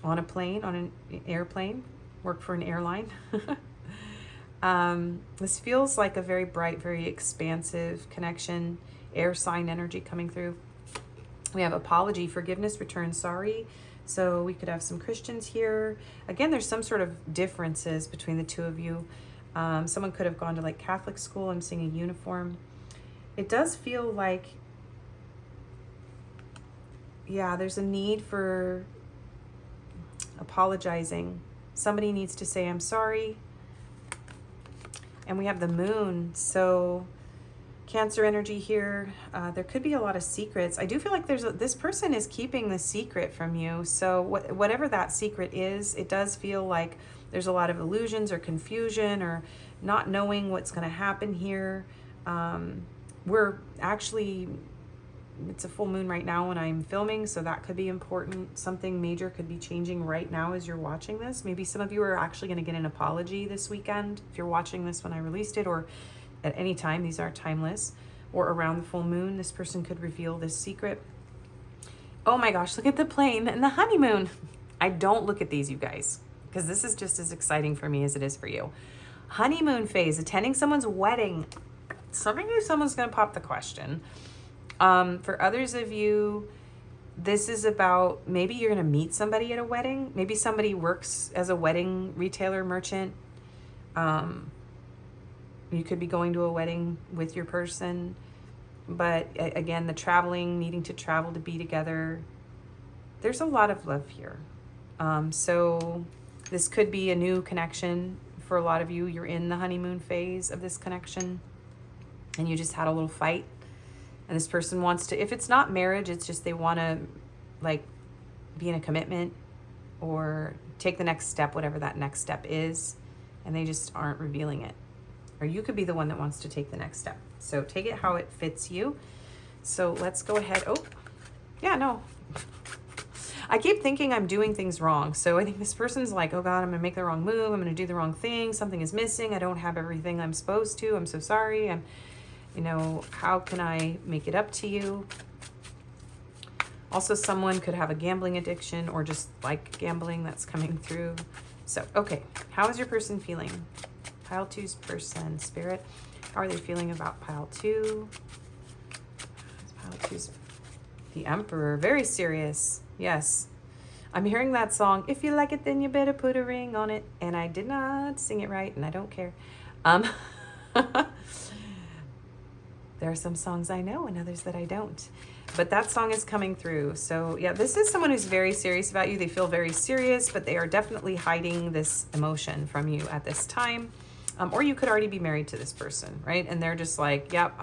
a plane, on an airplane, work for an airline. This feels like a very bright, very expansive connection, air sign energy coming through. We have apology, forgiveness, return, sorry. So we could have some Christians here. Again, there's some sort of differences between the two of you. Someone could have gone to like Catholic school. I'm seeing a uniform. It does feel like, yeah, there's a need for apologizing. Somebody needs to say, I'm sorry. And we have the moon. So Cancer energy here. There could be a lot of secrets. I do feel like this person is keeping the secret from you. So whatever that secret is, it does feel like there's a lot of illusions or confusion or not knowing what's going to happen here. We're actually it's a full moon right now when I'm filming, so that could be important. Something major could be changing right now as you're watching this. Maybe some of you are actually going to get an apology this weekend if you're watching this when I released it, or at any time. These are timeless. Or around the full moon, this person could reveal this secret. Oh my gosh, look at the plane and the honeymoon. I don't look at these, you guys, because this is just as exciting for me as it is for you. Honeymoon phase, attending someone's wedding. Some of you, someone's going to pop the question. For others of you, this is about maybe you're going to meet somebody at a wedding. Maybe somebody works as a wedding retailer, merchant. You could be going to a wedding with your person. But again, the traveling, needing to travel to be together. There's a lot of love here. So this could be a new connection for a lot of you. You're in the honeymoon phase of this connection and you just had a little fight. And this person wants to, if it's not marriage, it's just they want to like be in a commitment or take the next step, whatever that next step is, and they just aren't revealing it. Or you could be the one that wants to take the next step. So take it how it fits you. So let's go ahead. Oh, yeah, no. I keep thinking I'm doing things wrong. So I think this person's like, oh God, I'm going to make the wrong move. I'm going to do the wrong thing. Something is missing. I don't have everything I'm supposed to. I'm so sorry. You know, how can I make it up to you? Also, someone could have a gambling addiction or just like gambling that's coming through. So, okay. How is your person feeling? Pile 2's person, Spirit. How are they feeling about Pile 2? Pile 2's the Emperor. Very serious. Yes. I'm hearing that song, if you like it, then you better put a ring on it. And I did not sing it right, and I don't care. There are some songs I know and others that I don't. But that song is coming through. So yeah, this is someone who's very serious about you. They feel very serious, but they are definitely hiding this emotion from you at this time. Or you could already be married to this person, right? And they're just like, yep,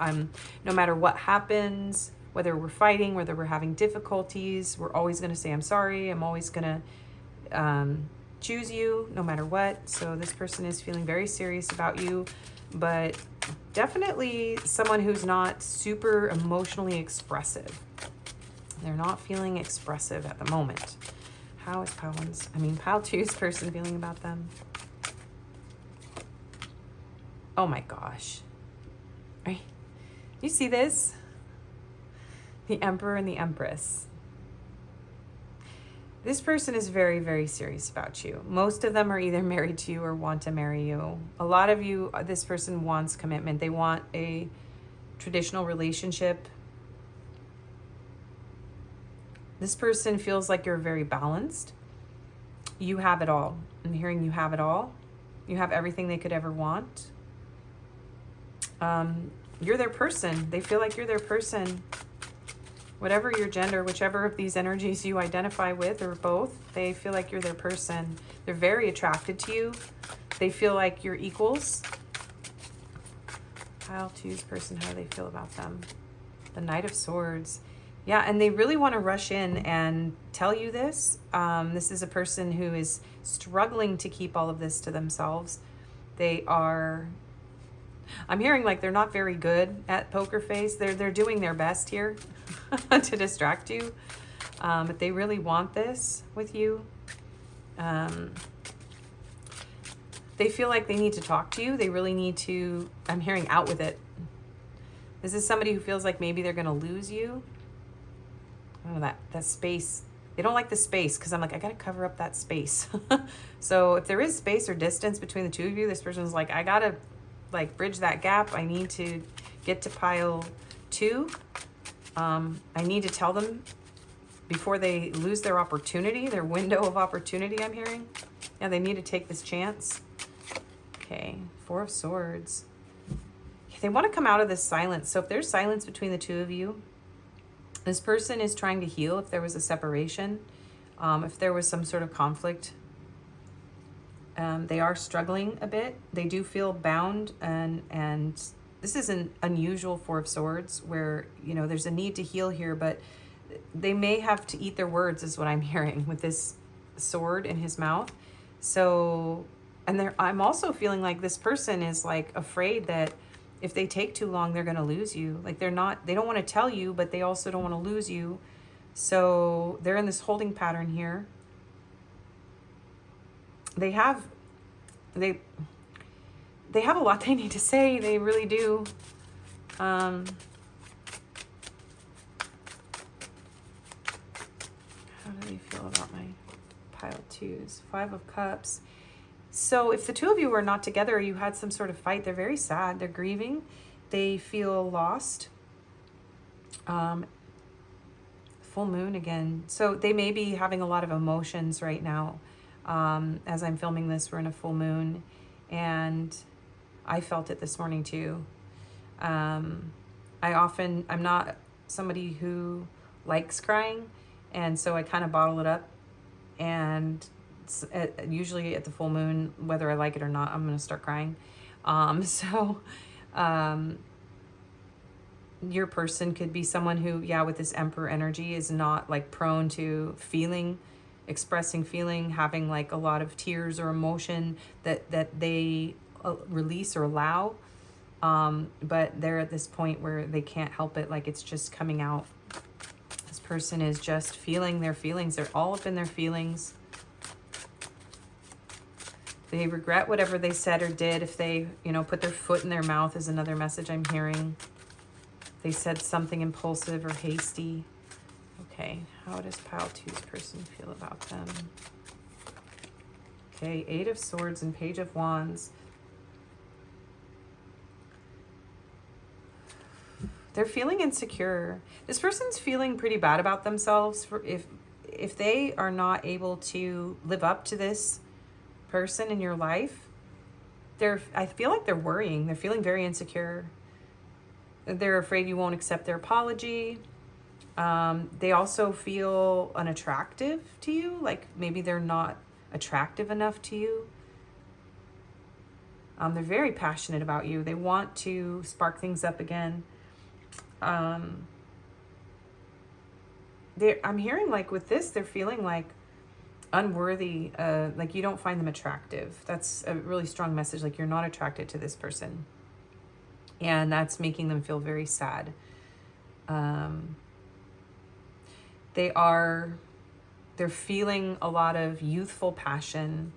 no matter what happens, whether we're fighting, whether we're having difficulties, we're always going to say, I'm sorry. I'm always going to choose you no matter what. So this person is feeling very serious about you, but definitely someone who's not super emotionally expressive. They're not feeling expressive at the moment. How is Pile 2's person feeling about them? Oh my gosh. Right? You see this? The Emperor and the Empress. This person is very, very serious about you. Most of them are either married to you or want to marry you. A lot of you, this person wants commitment. They want a traditional relationship. This person feels like you're very balanced. You have it all. I'm hearing you have it all. You have everything they could ever want. You're their person. They feel like you're their person. Whatever your gender, whichever of these energies you identify with or both, they feel like you're their person. They're very attracted to you. They feel like you're equals. Pile 2's person, how do they feel about them? The Knight of Swords. Yeah, and they really want to rush in and tell you this. This is a person who is struggling to keep all of this to themselves. They are... I'm hearing like they're not very good at poker face. They're doing their best here to distract you. But they really want this with you. They feel like they need to talk to you. They really need to, I'm hearing out with it. This is somebody who feels like maybe they're going to lose you. I don't know, that space. They don't like the space because I'm like, I got to cover up that space. So if there is space or distance between the two of you, this person's like, I got to like bridge that gap. I need to get to Pile 2. I need to tell them before they lose their opportunity, their window of opportunity, I'm hearing. Yeah, they need to take this chance. Okay, 4 of Swords. They want to come out of this silence. So if there's silence between the two of you, this person is trying to heal if there was a separation, if there was some sort of conflict. They are struggling a bit. They do feel bound, and this is an unusual 4 of Swords where, you know, there's a need to heal here, but they may have to eat their words is what I'm hearing with this sword in his mouth. So, and I'm also feeling like this person is like afraid that if they take too long, they're going to lose you. Like they don't want to tell you, but they also don't want to lose you. So they're in this holding pattern here. They have a lot they need to say. They really do. How do they feel about my pile twos? 5 of Cups. So if the two of you were not together, or you had some sort of fight, they're very sad. They're grieving. They feel lost. Full moon again. So they may be having a lot of emotions right now. As I'm filming this, we're in a full moon, and I felt it this morning too. I'm not somebody who likes crying, and so I kind of bottle it up, and usually at the full moon, whether I like it or not, I'm going to start crying. Your person could be someone who, with this Emperor energy is not like prone to expressing feeling, having like a lot of tears or emotion that they release or allow. But they're at this point where they can't help it. Like it's just coming out. This person is just feeling their feelings. They're all up in their feelings. They regret whatever they said or did. If they, put their foot in their mouth is another message I'm hearing. They said something impulsive or hasty. Okay, how does pile two's person feel about them? Okay, 8 of Swords and Page of Wands. They're feeling insecure. This person's feeling pretty bad about themselves if they are not able to live up to this person in your life. I feel like they're worrying. They're feeling very insecure. They're afraid you won't accept their apology. They also feel unattractive to you. Like maybe they're not attractive enough to you. They're very passionate about you. They want to spark things up again. I'm hearing like with this, they're feeling like unworthy, like you don't find them attractive. That's a really strong message. Like you're not attracted to this person. And that's making them feel very sad. They're feeling a lot of youthful passion.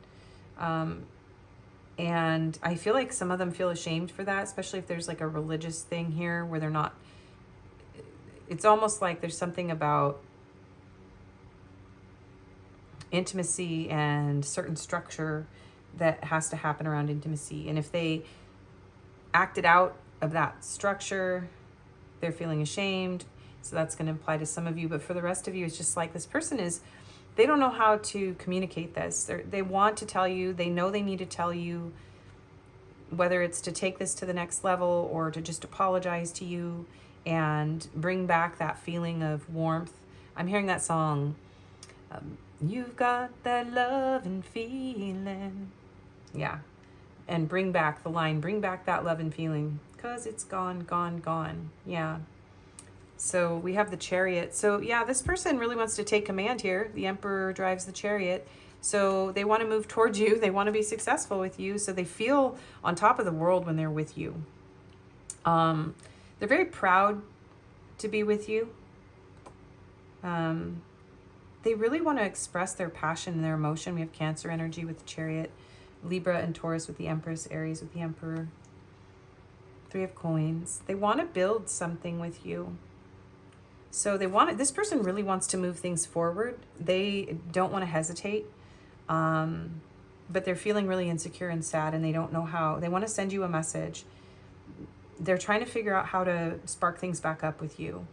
And I feel like some of them feel ashamed for that, especially if there's like a religious thing here where they're not, it's almost like there's something about intimacy and certain structure that has to happen around intimacy. And if they acted out of that structure, they're feeling ashamed. So that's going to apply to some of you. But for the rest of you, it's just like this person they don't know how to communicate this. They want to tell you, they know they need to tell you, whether it's to take this to the next level or to just apologize to you and bring back that feeling of warmth. I'm hearing that song, you've got that love and feeling. Yeah. And bring back the line, bring back that love and feeling, because it's gone, gone, gone. Yeah. So we have the Chariot. So yeah, this person really wants to take command here. The Emperor drives the Chariot. So they want to move towards you. They want to be successful with you. So they feel on top of the world when they're with you. They're very proud to be with you. They really want to express their passion and their emotion. We have Cancer energy with the Chariot, Libra and Taurus with the Empress, Aries with the Emperor. 3 of Coins. They want to build something with you. So this person really wants to move things forward. They don't want to hesitate. But they're feeling really insecure and sad, and they don't know how. They want to send you a message. They're trying to figure out how to spark things back up with you.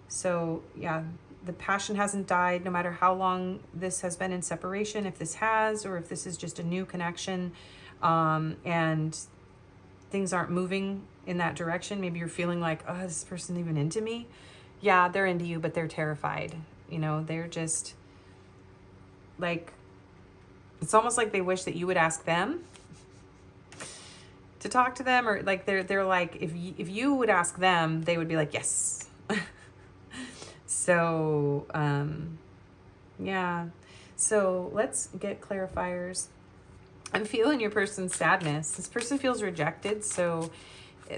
So yeah, the passion hasn't died, no matter how long this has been in separation, if this has, or if this is just a new connection, and things aren't moving in that direction. Maybe you're feeling like, oh, is this person even into me? Yeah, they're into you, but they're terrified. They're just like, it's almost like they wish that you would ask them to talk to them, or like they're like, if you would ask them, they would be like, yes. So, yeah. So let's get clarifiers. I'm feeling your person's sadness. This person feels rejected. So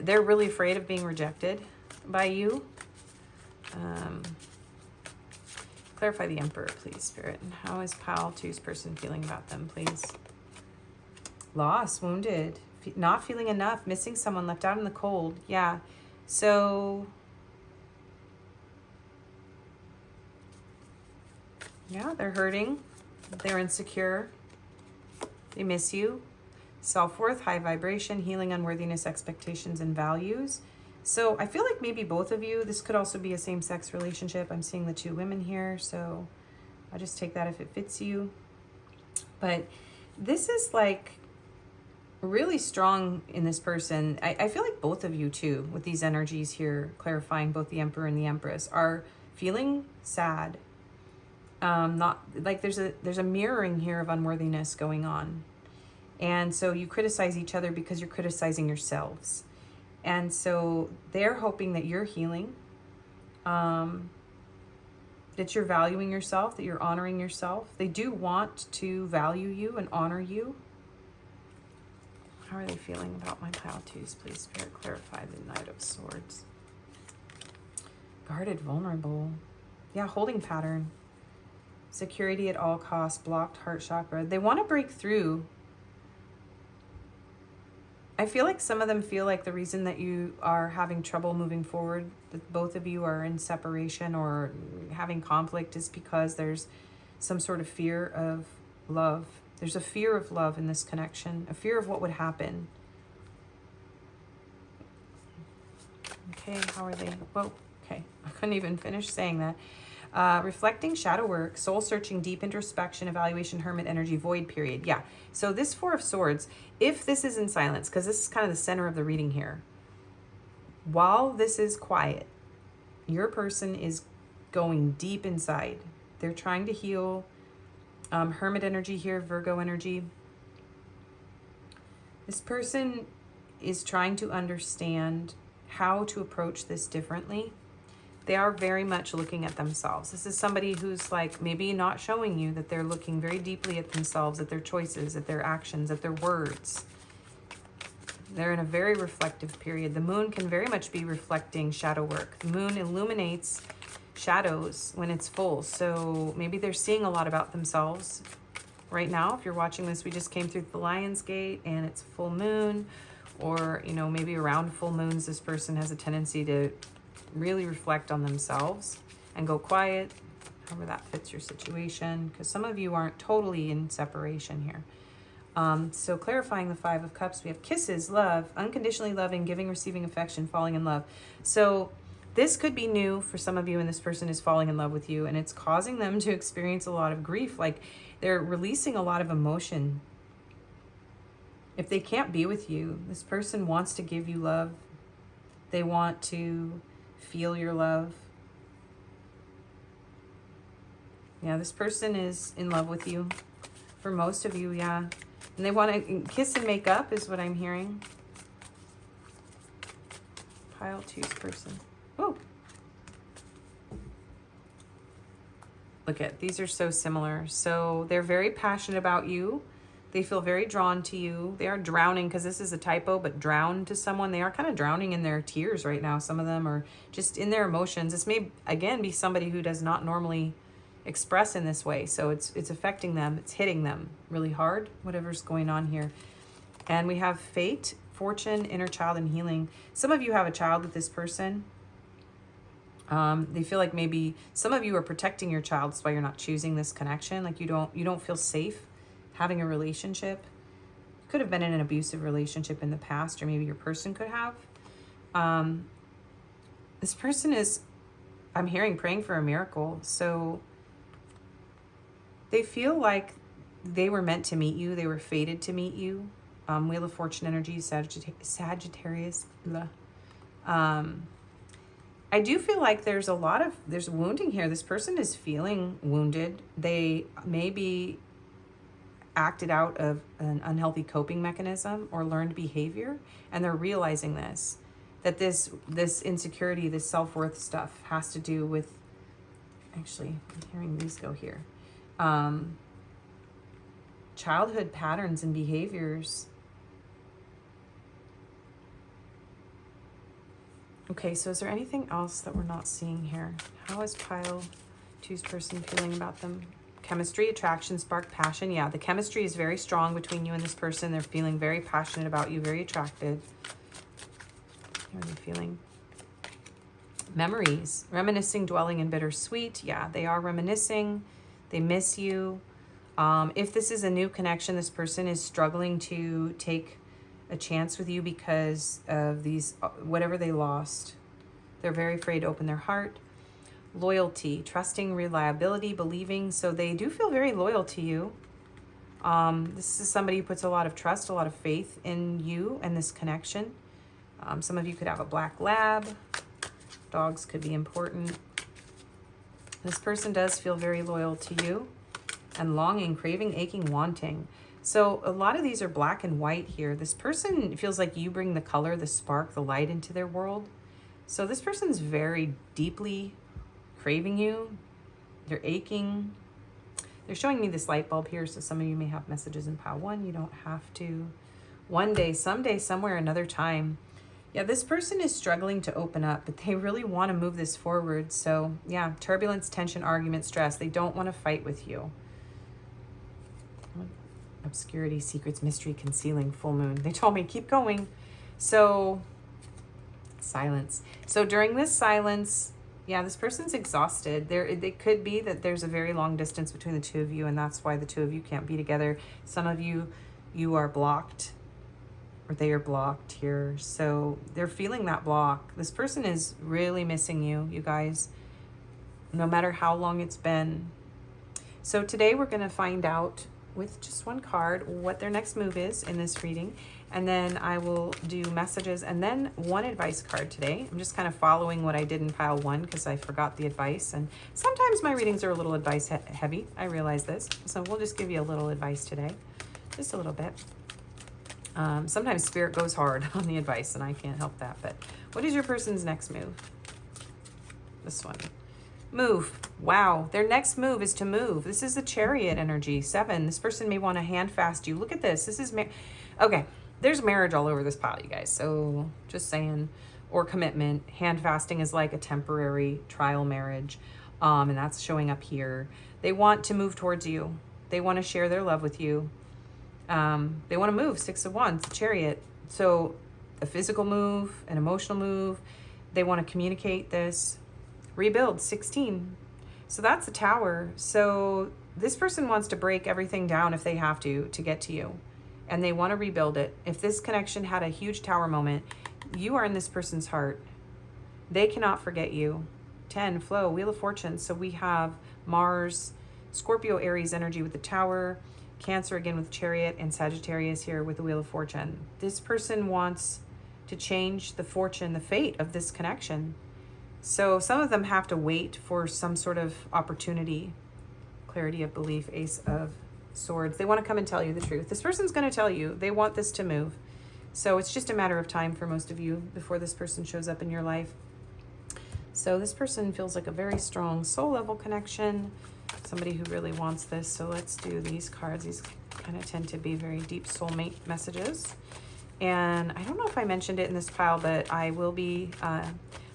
they're really afraid of being rejected by you. Clarify the Emperor, please, Spirit. And how is Pile 2's person feeling about them, please? Lost, wounded, not feeling enough, missing someone, left out in the cold. Yeah. So, yeah, they're hurting. They're insecure. They miss you. Self-worth, high vibration, healing, unworthiness, expectations, and values. So I feel like maybe both of you, this could also be a same-sex relationship. I'm seeing the 2 women here, so I'll just take that if it fits you. But this is like really strong in this person. I feel like both of you too, with these energies here, clarifying both the Emperor and the Empress, are feeling sad. Not like there's a mirroring here of unworthiness going on. And so you criticize each other because you're criticizing yourselves. And so they're hoping that you're healing, that you're valuing yourself, that you're honoring yourself. They do want to value you and honor you. How are they feeling about my Pile 2s? Please, Spirit, clarify the Knight of Swords. Guarded, vulnerable. Yeah, holding pattern. Security at all costs, blocked heart chakra. They want to break through. I feel like some of them feel like the reason that you are having trouble moving forward, that both of you are in separation or having conflict, is because there's some sort of fear of love. There's a fear of love in this connection, a fear of what would happen. Okay, how are they? Whoa, okay, I couldn't even finish saying that. Reflecting, shadow work, soul searching, deep introspection, evaluation, hermit energy, void period. Yeah, so this 4 of Swords, if this is in silence, because this is kind of the center of the reading here, while this is quiet, your person is going deep inside. They're trying to heal. Hermit energy here, Virgo energy. This person is trying to understand how to approach this differently. They are very much looking at themselves. This is somebody who's like maybe not showing you that they're looking very deeply at themselves, at their choices, at their actions, at their words. They're in a very reflective period. The moon can very much be reflecting shadow work. The moon illuminates shadows when it's full. So maybe they're seeing a lot about themselves right now. If you're watching this, we just came through the Lion's Gate and it's full moon, or, you know, maybe around full moons, this person has a tendency to really reflect on themselves and go quiet, however that fits your situation, because some of you aren't totally in separation here. So clarifying the 5 of Cups, we have kisses, love, unconditionally loving, giving, receiving affection, falling in love. So this could be new for some of you, and this person is falling in love with you, and it's causing them to experience a lot of grief. Like they're releasing a lot of emotion. If they can't be with you, this person wants to give you love. They want to feel your love. Yeah, this person is in love with you. For most of you, yeah. And they want to kiss and make up is what I'm hearing. Pile 2's person. Oh. Look at, these are so similar. So they're very passionate about you. They feel very drawn to you. They are drowning, because this is a typo, but drown to someone. They are kind of drowning in their tears right now. Some of them are just in their emotions. This may, again, be somebody who does not normally express in this way. So it's affecting them. It's hitting them really hard, whatever's going on here. And we have fate, fortune, inner child, and healing. Some of you have a child with this person. They feel like maybe some of you are protecting your child. That's why you're not choosing this connection. Like you don't feel safe having a relationship. You could have been in an abusive relationship in the past, or maybe your person could have. This person is, I'm hearing, praying for a miracle. So they feel like they were meant to meet you. They were fated to meet you. Wheel of Fortune energy, Sagittarius. I do feel like there's wounding here. This person is feeling wounded. They may be acted out of an unhealthy coping mechanism or learned behavior, and they're realizing this, that this insecurity, this self-worth stuff has to do with, actually, I'm hearing these go here, childhood patterns and behaviors. Okay, so is there anything else that we're not seeing here? How is pile 2's person feeling about them? Chemistry, attraction, spark, passion. Yeah, the chemistry is very strong between you and this person. They're feeling very passionate about you, very attracted. How are they feeling? Memories, reminiscing, dwelling in bittersweet. Yeah, they are reminiscing. They miss you. If this is a new connection, this person is struggling to take a chance with you because of these, whatever they lost. They're very afraid to open their heart. Loyalty, trusting, reliability, believing. So they do feel very loyal to you. This is somebody who puts a lot of trust, a lot of faith in you and this connection. Some of you could have a black lab. Dogs could be important. This person does feel very loyal to you. And longing, craving, aching, wanting. So a lot of these are black and white here. This person feels like you bring the color, the spark, the light into their world. So this person's very deeply craving you. They're aching. They're showing me this light bulb here. So some of you may have messages in pile 1. You don't have to. One day, someday, somewhere, another time. Yeah, this person is struggling to open up, but they really want to move this forward. So yeah, turbulence, tension, argument, stress. They don't want to fight with you. Obscurity, secrets, mystery, concealing, full moon. They told me, keep going. So, silence. So during this silence, yeah, this person's exhausted. It could be that there's a very long distance between the two of you, and that's why the two of you can't be together. Some of you are blocked, or they are blocked here. So they're feeling that block. This person is really missing you, you guys, no matter how long it's been. So today we're going to find out with just one card what their next move is in this reading, and then I will do messages and then one advice card today. I'm just kind of following what I did in pile 1 because I forgot the advice, and sometimes my readings are a little advice heavy. I realize this, so we'll just give you a little advice today, just a little bit. Sometimes spirit goes hard on the advice and I can't help that. But what is your person's next move? This one. Move. Wow. Their next move is to move. This is the Chariot energy. 7. This person may want to hand fast you. Look at this. This is okay. There's marriage all over this pile, you guys. So just saying, or commitment. Hand fasting is like a temporary trial marriage. And that's showing up here. They want to move towards you. They want to share their love with you. They want to move. 6 of Wands, Chariot. So a physical move, an emotional move. They want to communicate this. Rebuild, 16. So that's the Tower. So this person wants to break everything down if they have to get to you. And they want to rebuild it. If this connection had a huge Tower moment, you are in this person's heart. They cannot forget you. 10, flow, Wheel of Fortune. So we have Mars, Scorpio, Aries energy with the Tower, Cancer again with Chariot, and Sagittarius here with the Wheel of Fortune. This person wants to change the fortune, the fate of this connection. So some of them have to wait for some sort of opportunity. Clarity of belief, Ace of Swords. They want to come and tell you the truth. This person's going to tell you they want this to move. So it's just a matter of time for most of you before this person shows up in your life. So this person feels like a very strong soul level connection. Somebody who really wants this. So let's do these cards. These kind of tend to be very deep soulmate messages. And I don't know if I mentioned it in this pile, but I will be...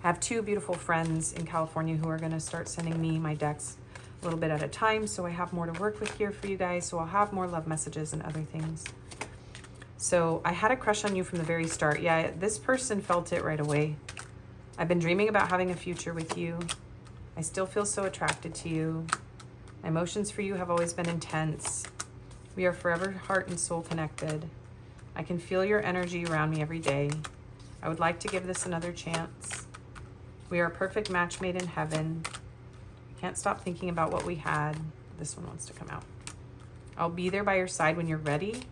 I have 2 beautiful friends in California who are going to start sending me my decks a little bit at a time. So I have more to work with here for you guys. So I'll have more love messages and other things. So I had a crush on you from the very start. Yeah, this person felt it right away. I've been dreaming about having a future with you. I still feel so attracted to you. My emotions for you have always been intense. We are forever heart and soul connected. I can feel your energy around me every day. I would like to give this another chance. We are a perfect match made in heaven. Can't stop thinking about what we had. This one wants to come out. I'll be there by your side when you're ready.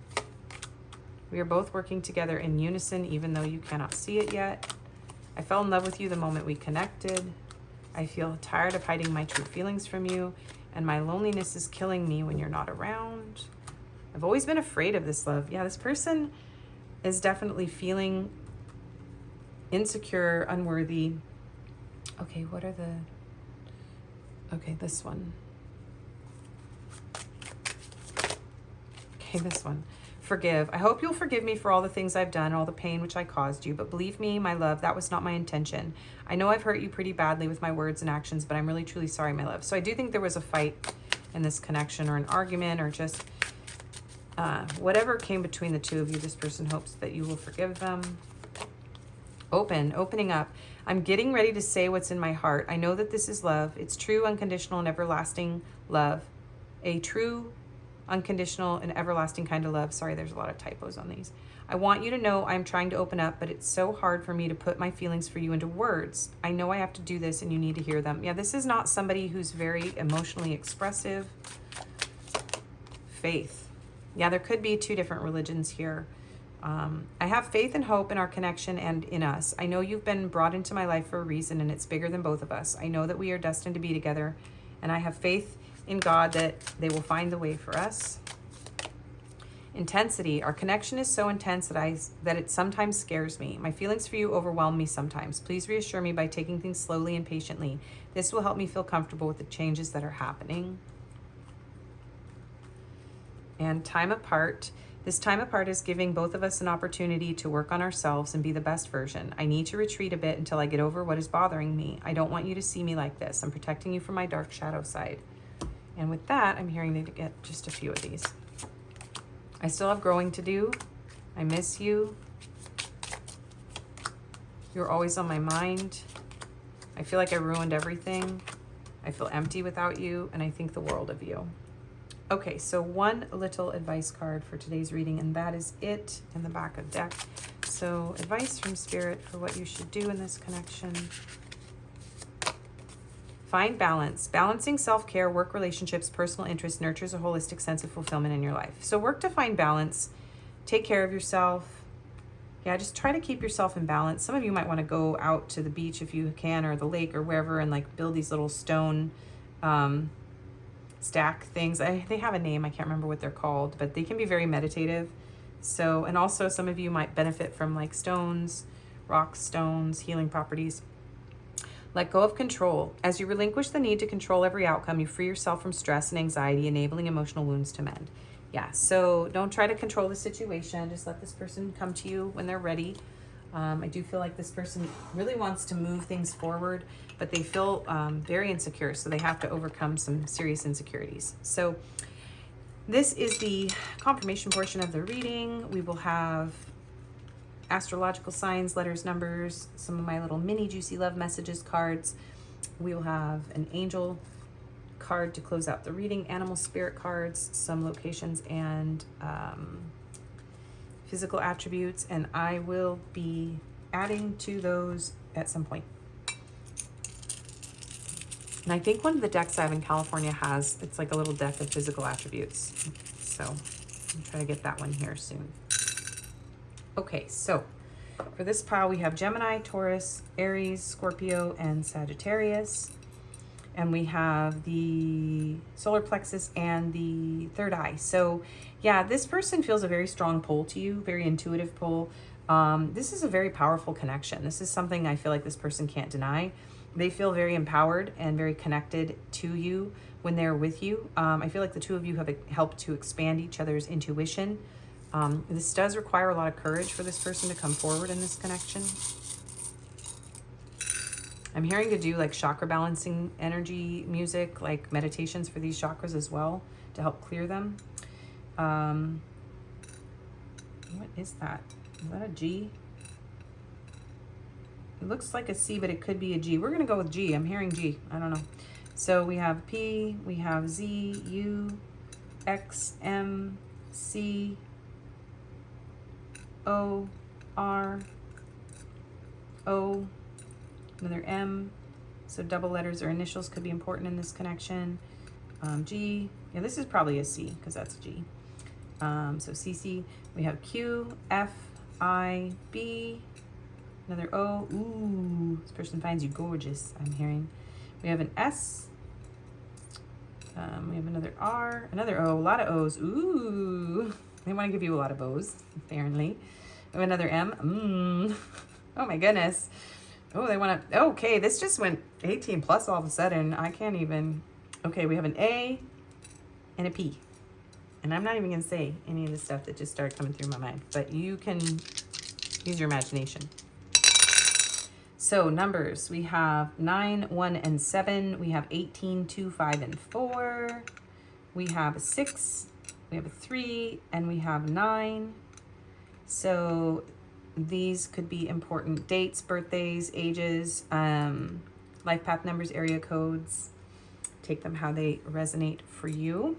We are both working together in unison, even though you cannot see it yet. I fell in love with you the moment we connected. I feel tired of hiding my true feelings from you, and my loneliness is killing me when you're not around. I've always been afraid of this love. Yeah, this person is definitely feeling insecure, unworthy. Okay, what are the... Okay, this one. Okay, this one. forgive. I hope you'll forgive me for all the things I've done, all the pain which I caused you. But believe me, my love, that was not my intention. I know I've hurt you pretty badly with my words and actions, but I'm really, truly sorry, my love. So I do think there was a fight in this connection, or an argument, or just whatever came between the two of you. This person hopes that you will forgive them. Opening up. I'm getting ready to say what's in my heart. I know that this is love. It's true, unconditional, and everlasting love. A true, unconditional, and everlasting kind of love. Sorry, there's a lot of typos on these. I want you to know I'm trying to open up, but it's so hard for me to put my feelings for you into words. I know I have to do this, and you need to hear them. Yeah, this is not somebody who's very emotionally expressive. Faith. Yeah, there could be two different religions here. I have faith and hope in our connection and in us. I know you've been brought into my life for a reason, and it's bigger than both of us. I know that we are destined to be together, and I have faith in God that they will find the way for us. Intensity. Our connection is so intense that it sometimes scares me. My feelings for you overwhelm me sometimes. Please reassure me by taking things slowly and patiently. This will help me feel comfortable with the changes that are happening. And time apart. This time apart is giving both of us an opportunity to work on ourselves and be the best version. I need to retreat a bit until I get over what is bothering me. I don't want you to see me like this. I'm protecting you from my dark shadow side. And with that, I'm hearing to get just a few of these. I still have growing to do. I miss you. You're always on my mind. I feel like I ruined everything. I feel empty without you, and I think the world of you. Okay, so one little advice card for today's reading, and that is it in the back of deck. So advice from Spirit for what you should do in this connection. Find balance. Balancing self-care, work relationships, personal interests nurtures a holistic sense of fulfillment in your life. So work to find balance. Take care of yourself. Yeah, just try to keep yourself in balance. Some of you might want to go out to the beach if you can, or the lake or wherever, and like build these little stone stack things. They have a name. I can't remember what they're called, but they can be very meditative. So, and also some of you might benefit from like stones, rocks, stones, healing properties. Let go of control. As you relinquish the need to control every outcome, you free yourself from stress and anxiety, enabling emotional wounds to mend. Yeah, so don't try to control the situation. Just let this person come to you when they're ready. I do feel like this person really wants to move things forward, but they feel very insecure, so they have to overcome some serious insecurities. So this is the confirmation portion of the reading. We will have astrological signs, letters, numbers, some of my little mini juicy love messages cards. We will have an angel card to close out the reading, animal spirit cards, some locations, and physical attributes, and I will be adding to those at some point. And I think one of the decks I have in California it's like a little deck of physical attributes. So I'll try to get that one here soon. Okay, so for this pile we have Gemini, Taurus, Aries, Scorpio, and Sagittarius. And we have the solar plexus and the third eye. So yeah, this person feels a very strong pull to you, very intuitive pull. This is a very powerful connection. This is something I feel like this person can't deny. They feel very empowered and very connected to you when they're with you. I feel like the two of you have helped to expand each other's intuition. This does require a lot of courage for this person to come forward in this connection. I'm hearing to do like chakra balancing energy music, like meditations for these chakras as well to help clear them. What is that? Is that a G? It looks like a C, but it could be a G. We're going to go with G. I'm hearing G. I don't know. So we have P, we have Z, U, X, M, C, O, R, O, another M. So double letters or initials could be important in this connection. G. Yeah, this is probably a C because that's a G. So CC. We have Q, F, I, B, another O. Ooh, this person finds you gorgeous, I'm hearing. We have an S. We have another R, another O, a lot of O's. Ooh, they want to give you a lot of O's, apparently. We have another M. Oh my goodness. Oh, they want to, okay, this just went 18 plus all of a sudden. I can't even, okay, we have an A and a P. And I'm not even going to say any of the stuff that just started coming through my mind, but you can use your imagination. So numbers, we have 9, 1, and 7. We have 18, 2, 5, and 4. We have a 6. We have a 3, and we have 9. So these could be important dates, birthdays, ages, life path numbers, area codes. Take them how they resonate for you.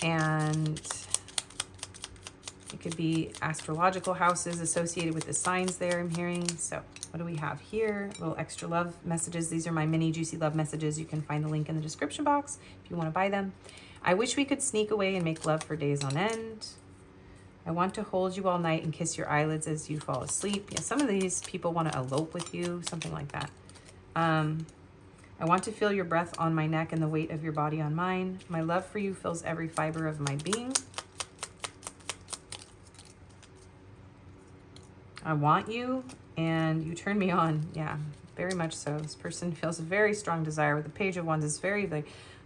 And it could be astrological houses associated with the signs there I'm hearing. So what do we have here? Little extra love messages. These are my mini juicy love messages. You can find the link in the description box if you want to buy them. I wish we could sneak away and make love for days on end. I want to hold you all night and kiss your eyelids as you fall asleep. Yeah, some of these people want to elope with you, something like that. I want to feel your breath on my neck and the weight of your body on mine. My love for you fills every fiber of my being. I want you and you turn me on. Yeah, very much so. This person feels a very strong desire with the Page of Wands. It's very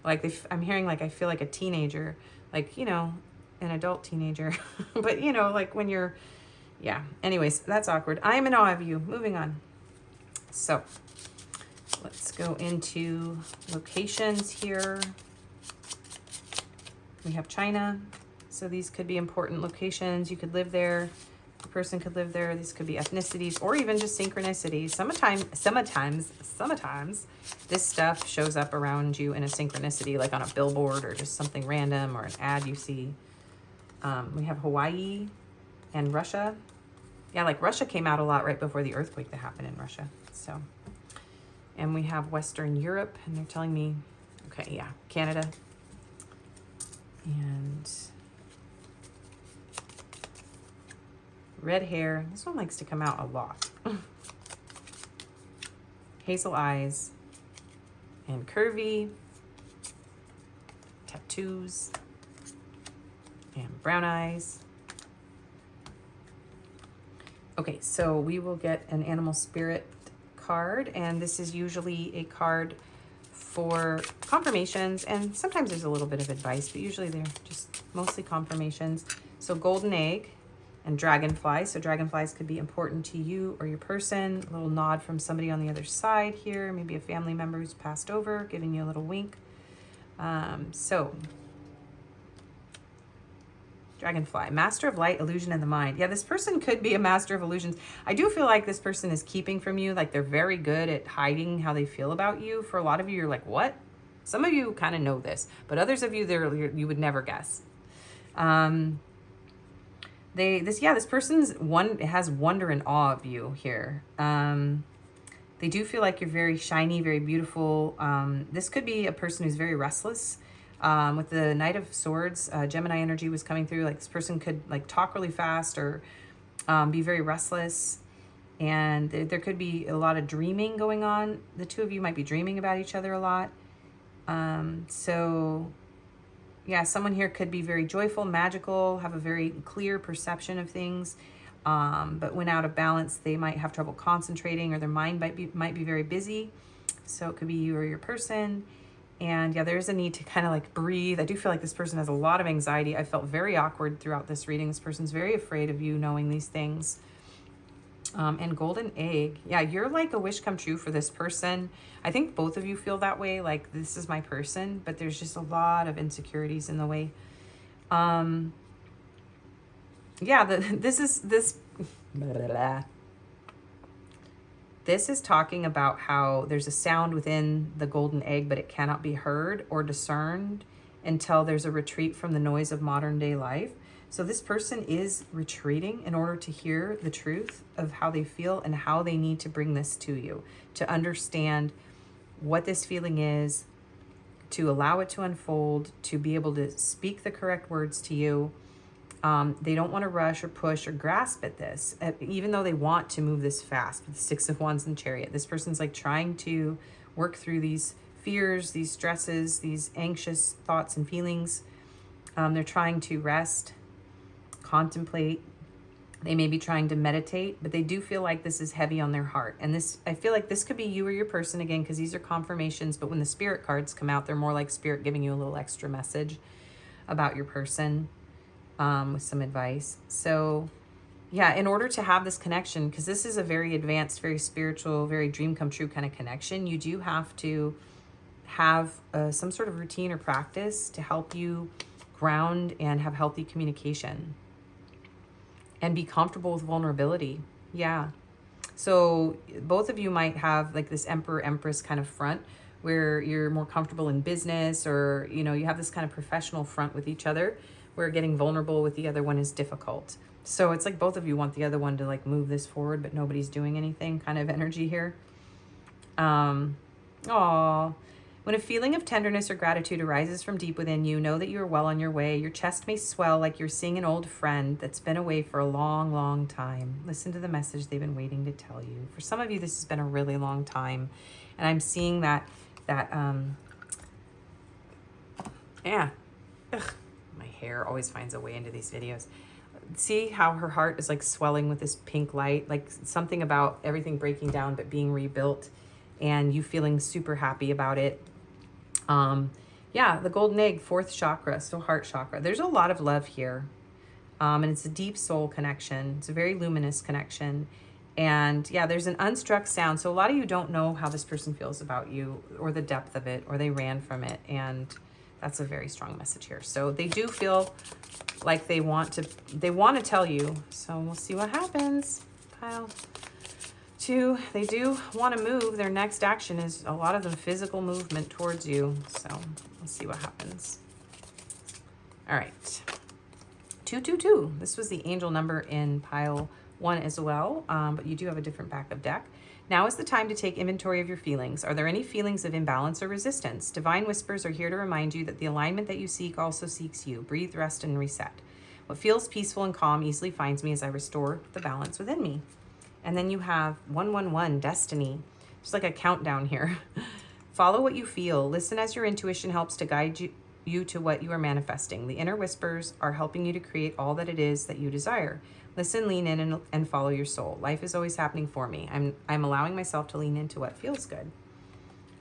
I'm hearing like I feel like a teenager, like, you know, an adult teenager. But, you know, like when you're, yeah. Anyways, that's awkward. I am in awe of you. Moving on. So let's go into locations here. We have China. So these could be important locations. You could live there. A person could live there. These could be ethnicities or even just synchronicities. Sometimes this stuff shows up around you in a synchronicity, like on a billboard or just something random or an ad you see. We have Hawaii and Russia. Yeah, like Russia came out a lot right before the earthquake that happened in Russia. So, and we have Western Europe, and they're telling me, okay, yeah, Canada. And red hair. This one likes to come out a lot. Hazel eyes and curvy. Tattoos and brown eyes. Okay, so we will get an animal spirit card, and this is usually a card for confirmations, and sometimes there's a little bit of advice, but usually they're just mostly confirmations. So golden egg and dragonfly. So dragonflies could be important to you or your person. A little nod from somebody on the other side here, maybe a family member who's passed over, giving you a little wink. So dragonfly, master of light, illusion, and the mind. Yeah, this person could be a master of illusions. I do feel like this person is keeping from you. Like they're very good at hiding how they feel about you. For a lot of you, you're like, what? Some of you kind of know this, but others of you, you would never guess. This person's has wonder and awe of you here. They do feel like you're very shiny, very beautiful. This could be a person who's very restless. With the Knight of Swords, Gemini energy was coming through. Like this person could like talk really fast or be very restless. And there could be a lot of dreaming going on. The two of you might be dreaming about each other a lot. So yeah, someone here could be very joyful, magical, have a very clear perception of things. But when out of balance, they might have trouble concentrating, or their mind might be very busy. So it could be you or your person. And yeah, there's a need to kind of like breathe. I do feel like this person has a lot of anxiety. I felt very awkward throughout this reading. This person's very afraid of you knowing these things. And golden egg. Yeah, you're like a wish come true for this person. I think both of you feel that way. Like this is my person, but there's just a lot of insecurities in the way. Yeah, this is talking about how there's a sound within the golden egg, but it cannot be heard or discerned until there's a retreat from the noise of modern day life. So this person is retreating in order to hear the truth of how they feel and how they need to bring this to you, to understand what this feeling is, to allow it to unfold, to be able to speak the correct words to you. They don't want to rush or push or grasp at this, even though they want to move this fast with the Six of Wands and Chariot. This person's like trying to work through these fears, these stresses, these anxious thoughts and feelings. They're trying to rest, contemplate. They may be trying to meditate, but they do feel like this is heavy on their heart. And this, I feel like this could be you or your person again, because these are confirmations, but when the spirit cards come out, they're more like spirit giving you a little extra message. about your person with some advice. So yeah, in order to have this connection, because this is a very advanced, very spiritual, very dream come true kind of connection, you do have to have some sort of routine or practice to help you ground and have healthy communication and be comfortable with vulnerability. Yeah. So both of you might have like this Emperor Empress kind of front where you're more comfortable in business, or, you know, you have this kind of professional front with each other where getting vulnerable with the other one is difficult. So it's like both of you want the other one to like move this forward, but nobody's doing anything kind of energy here. Aw. When a feeling of tenderness or gratitude arises from deep within you, know that you are well on your way. Your chest may swell like you're seeing an old friend that's been away for a long, long time. Listen to the message they've been waiting to tell you. For some of you, this has been a really long time. And I'm seeing that yeah. Ugh, my hair always finds a way into these videos. See how her heart is like swelling with this pink light, like something about everything breaking down but being rebuilt, and you feeling super happy about it. Yeah, the golden egg, 4th chakra, so heart chakra. There's a lot of love here. And it's a deep soul connection. It's a very luminous connection. And yeah, there's an unstruck sound. So a lot of you don't know how this person feels about you or the depth of it, or they ran from it. And that's a very strong message here. So they do feel like they want to tell you. So we'll see what happens. Pile 2, they do want to move. Their next action is a lot of the physical movement towards you. So we'll see what happens. All right. 222. This was the angel number in pile 1 as well, but you do have a different backup deck. Now is the time to take inventory of your feelings. Are there any feelings of imbalance or resistance? Divine whispers are here to remind you that the alignment that you seek also seeks you. Breathe, rest, and reset. What feels peaceful and calm easily finds me as I restore the balance within me. And then you have 111, destiny. It's like a countdown here. Follow what you feel. Listen as your intuition helps to guide you to what you are manifesting. The inner whispers are helping you to create all that it is that you desire. Listen, lean in, and follow your soul. Life is always happening for me. I'm allowing myself to lean into what feels good.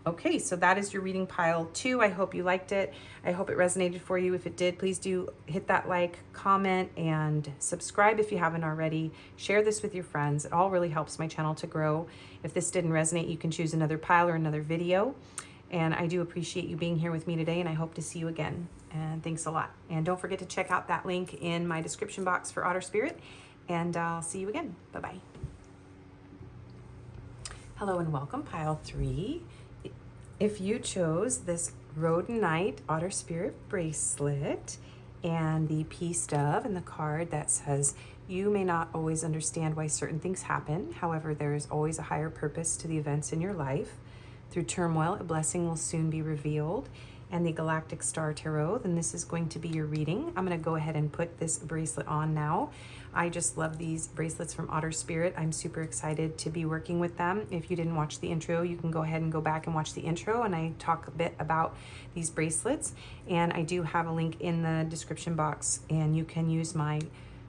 Okay, so that is your reading pile 2. I hope you liked it. I hope it resonated for you. If it did, please do hit that like, comment, and subscribe if you haven't already. Share this with your friends. It all really helps my channel to grow. If this didn't resonate, you can choose another pile or another video. And I do appreciate you being here with me today, and I hope to see you again. And thanks a lot. And don't forget to check out that link in my description box for Otter Spirit. And I'll see you again. Bye-bye. Hello and welcome, pile 3. If you chose this Rhodonite Otter Spirit Bracelet and the Peace Dove and the card that says, you may not always understand why certain things happen. However, there is always a higher purpose to the events in your life. Through turmoil, a blessing will soon be revealed. And the Galactic Star Tarot, then this is going to be your reading. I'm going to go ahead and put this bracelet on now. I just love these bracelets from Otter Spirit. I'm super excited to be working with them. If you didn't watch the intro, you can go ahead and go back and watch the intro, and I talk a bit about these bracelets. And I do have a link in the description box, and you can use my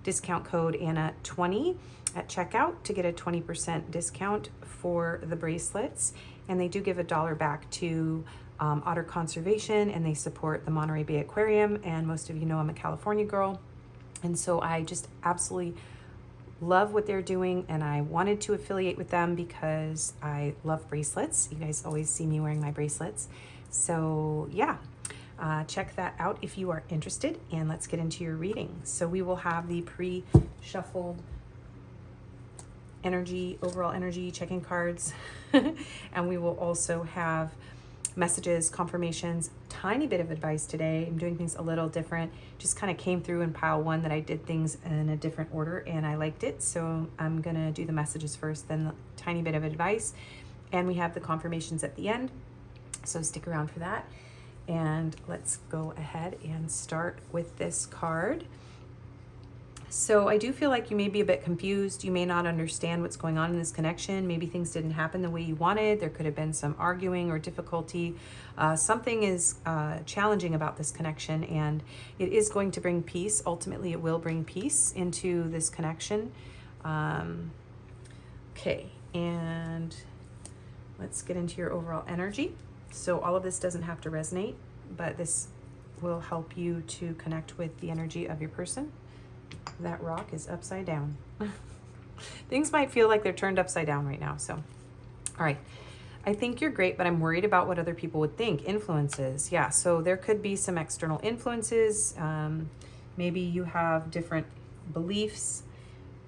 discount code Anna20 at checkout to get a 20% discount for the bracelets. And they do give $1 back to Otter Conservation, and they support the Monterey Bay Aquarium. And most of you know I'm a California girl, and so I just absolutely love what they're doing, and I wanted to affiliate with them because I love bracelets. You guys always see me wearing my bracelets. So yeah, check that out if you are interested, and let's get into your reading. So we will have the pre-shuffled energy, overall energy check-in cards, and we will also have messages, confirmations, tiny bit of advice today. I'm doing things a little different. Just kind of came through in pile 1 that I did things in a different order and I liked it. So I'm gonna do the messages first, then the tiny bit of advice. And we have the confirmations at the end. So stick around for that. And let's go ahead and start with this card. So I do feel like you may be a bit confused. You may not understand what's going on in this connection. Maybe things didn't happen the way you wanted. There could have been some arguing or difficulty. Something is challenging about this connection, and it is going to bring peace. Ultimately, it will bring peace into this connection. Okay, and let's get into your overall energy. So all of this doesn't have to resonate, but this will help you to connect with the energy of your person. That rock is upside down. Things might feel like they're turned upside down right now. So, all right. I think you're great, but I'm worried about what other people would think. Influences. Yeah, so there could be some external influences. Maybe you have different beliefs.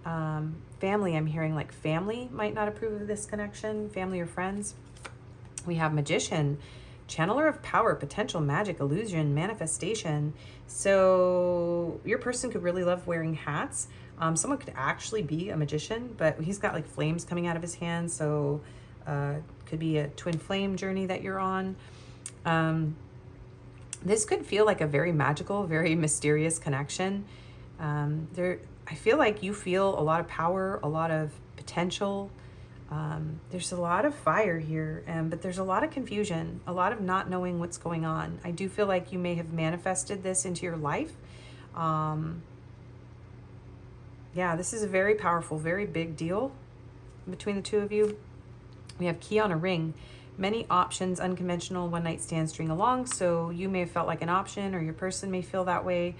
Family, I'm hearing like family might not approve of this connection. Family or friends. We have Magician, Channeler of Power, Potential Magic, Illusion, Manifestation. So your person could really love wearing hats. Someone could actually be a magician, but he's got like flames coming out of his hands. So could be a twin flame journey that you're on. This could feel like a very magical, very mysterious connection. I feel like you feel a lot of power, a lot of potential. There's a lot of fire here, but there's a lot of confusion, a lot of not knowing what's going on. I do feel like you may have manifested this into your life. Yeah, this is a very powerful, very big deal between the two of you. We have key on a ring, many options, unconventional one-night stand string along. So you may have felt like an option, or your person may feel that way.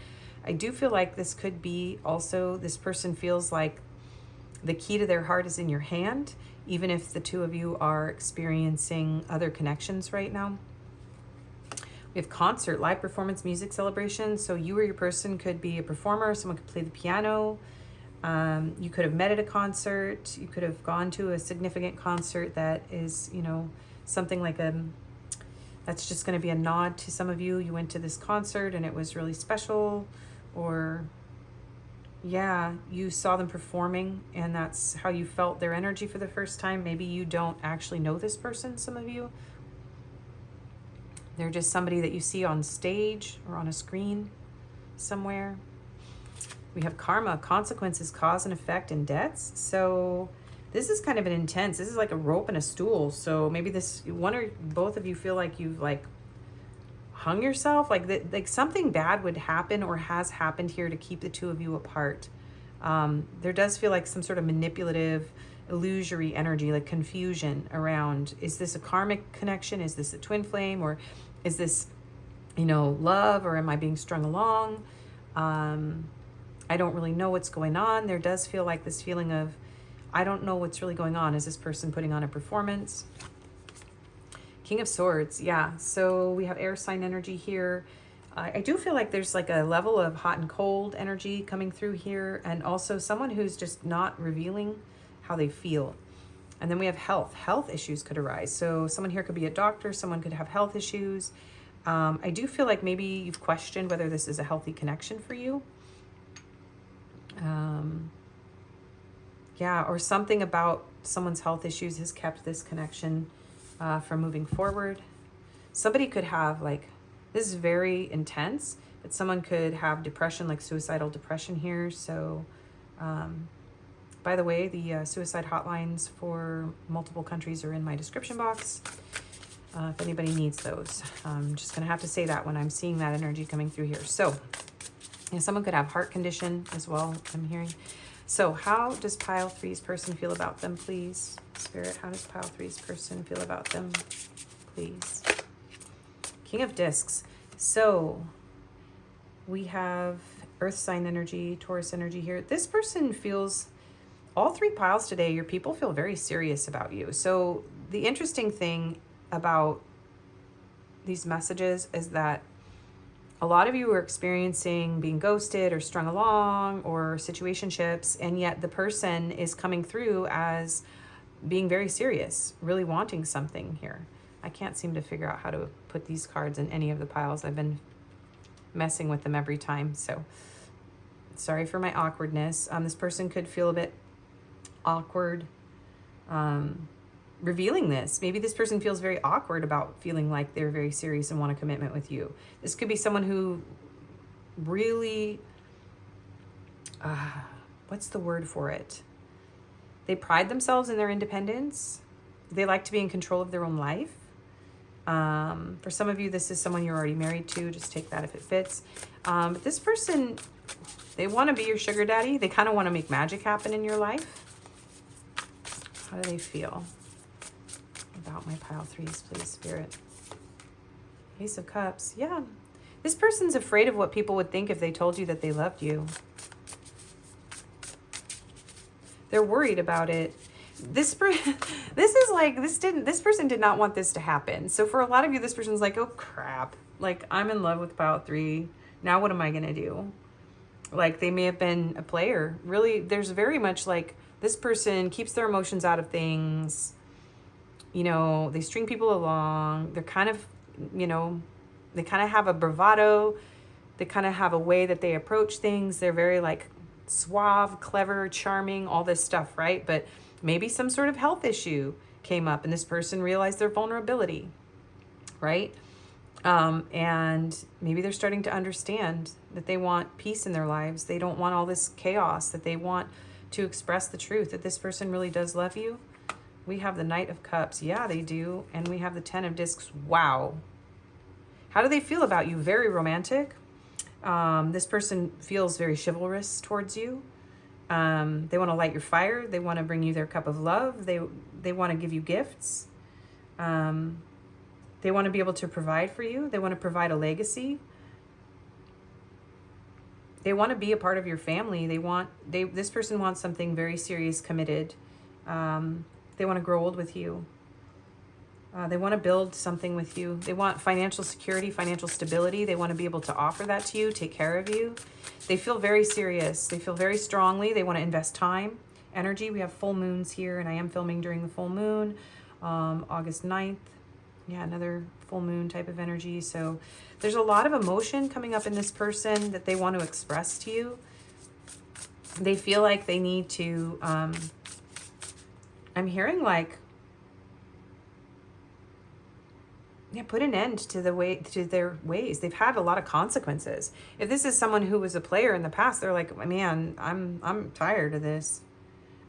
I do feel like this could be also, this person feels like the key to their heart is in your hand, even if the two of you are experiencing other connections right now. We have concert, live performance, music celebration. So you or your person could be a performer. Someone could play the piano. You could have met at a concert. You could have gone to a significant concert that is, you know, something like that's just going to be a nod to some of you. You went to this concert and it was really special, or yeah, you saw them performing and that's how you felt their energy for the first time. Maybe you don't actually know this person, some of you. They're just somebody that you see on stage or on a screen somewhere. We have karma, consequences, cause and effect, and debts. So this is kind of an intense, this is like a rope and a stool. So maybe this, one or both of you feel like you've like hung yourself, like something bad would happen or has happened here to keep the two of you apart. There does feel like some sort of manipulative, illusory energy, like confusion around, is this a karmic connection? Is this a twin flame? Or is this, you know, love? Or am I being strung along? I don't really know what's going on. There does feel like this feeling of, I don't know what's really going on. Is this person putting on a performance? King of Swords, yeah. So we have air sign energy here. I do feel like there's like a level of hot and cold energy coming through here, and also someone who's just not revealing how they feel. And then we have health. Health issues could arise. So someone here could be a doctor. Someone could have health issues. I do feel like maybe you've questioned whether this is a healthy connection for you. Yeah, or something about someone's health issues has kept this connection from moving forward. Somebody could have like, this is very intense, but someone could have depression, like suicidal depression here. So, by the way, the suicide hotlines for multiple countries are in my description box. If anybody needs those, I'm just gonna have to say that when I'm seeing that energy coming through here. So, yeah, someone could have heart condition as well, I'm hearing. So how does pile 3's person feel about them, please? Spirit, how does pile 3's person feel about them, please? King of Discs. So we have earth sign energy, Taurus energy here. This person feels, all 3 piles today, your people feel very serious about you. So the interesting thing about these messages is that a lot of you are experiencing being ghosted or strung along or situationships, and yet the person is coming through as being very serious, really wanting something here. I can't seem to figure out how to put these cards in any of the piles. I've been messing with them every time, so sorry for my awkwardness. This person could feel a bit awkward revealing this. Maybe this person feels very awkward about feeling like they're very serious and want a commitment with you. This could be someone who really, what's the word for it? They pride themselves in their independence. They like to be in control of their own life. For some of you, this is someone you're already married to. Just take that if it fits. But this person, they want to be your sugar daddy. They kind of want to make magic happen in your life. How do they feel about my pile 3s, please, Spirit? Ace of Cups. Yeah. This person's afraid of what people would think if they told you that they loved you. They're worried about it. This person did not want this to happen. So for a lot of you, this person's like, oh crap. Like, I'm in love with pile 3. Now what am I going to do? Like, they may have been a player. Really, there's very much like this person keeps their emotions out of things. You know, they string people along. They're kind of, you know, they kind of have a bravado. They kind of have a way that they approach things. They're very like suave, clever, charming, all this stuff, right? But maybe some sort of health issue came up and this person realized their vulnerability, right? And maybe they're starting to understand that they want peace in their lives. They don't want all this chaos, that they want to express the truth, that this person really does love you. We have the Knight of Cups. Yeah, they do. And we have the 10 of Discs. Wow. How do they feel about you? Very romantic. This person feels very chivalrous towards you. They want to light your fire. They want to bring you their cup of love. They want to give you gifts. They want to be able to provide for you. They want to provide a legacy. They want to be a part of your family. This person wants something very serious, committed. They want to grow old with you. They want to build something with you. They want financial security, financial stability. They want to be able to offer that to you, take care of you. They feel very serious. They feel very strongly. They want to invest time, energy. We have full moons here, and I am filming during the full moon, August 9th. Yeah, another full moon type of energy. So there's a lot of emotion coming up in this person that they want to express to you. They feel like they need to, I'm hearing like, yeah, put an end to their ways. They've had a lot of consequences. If this is someone who was a player in the past, they're like, man, I'm tired of this.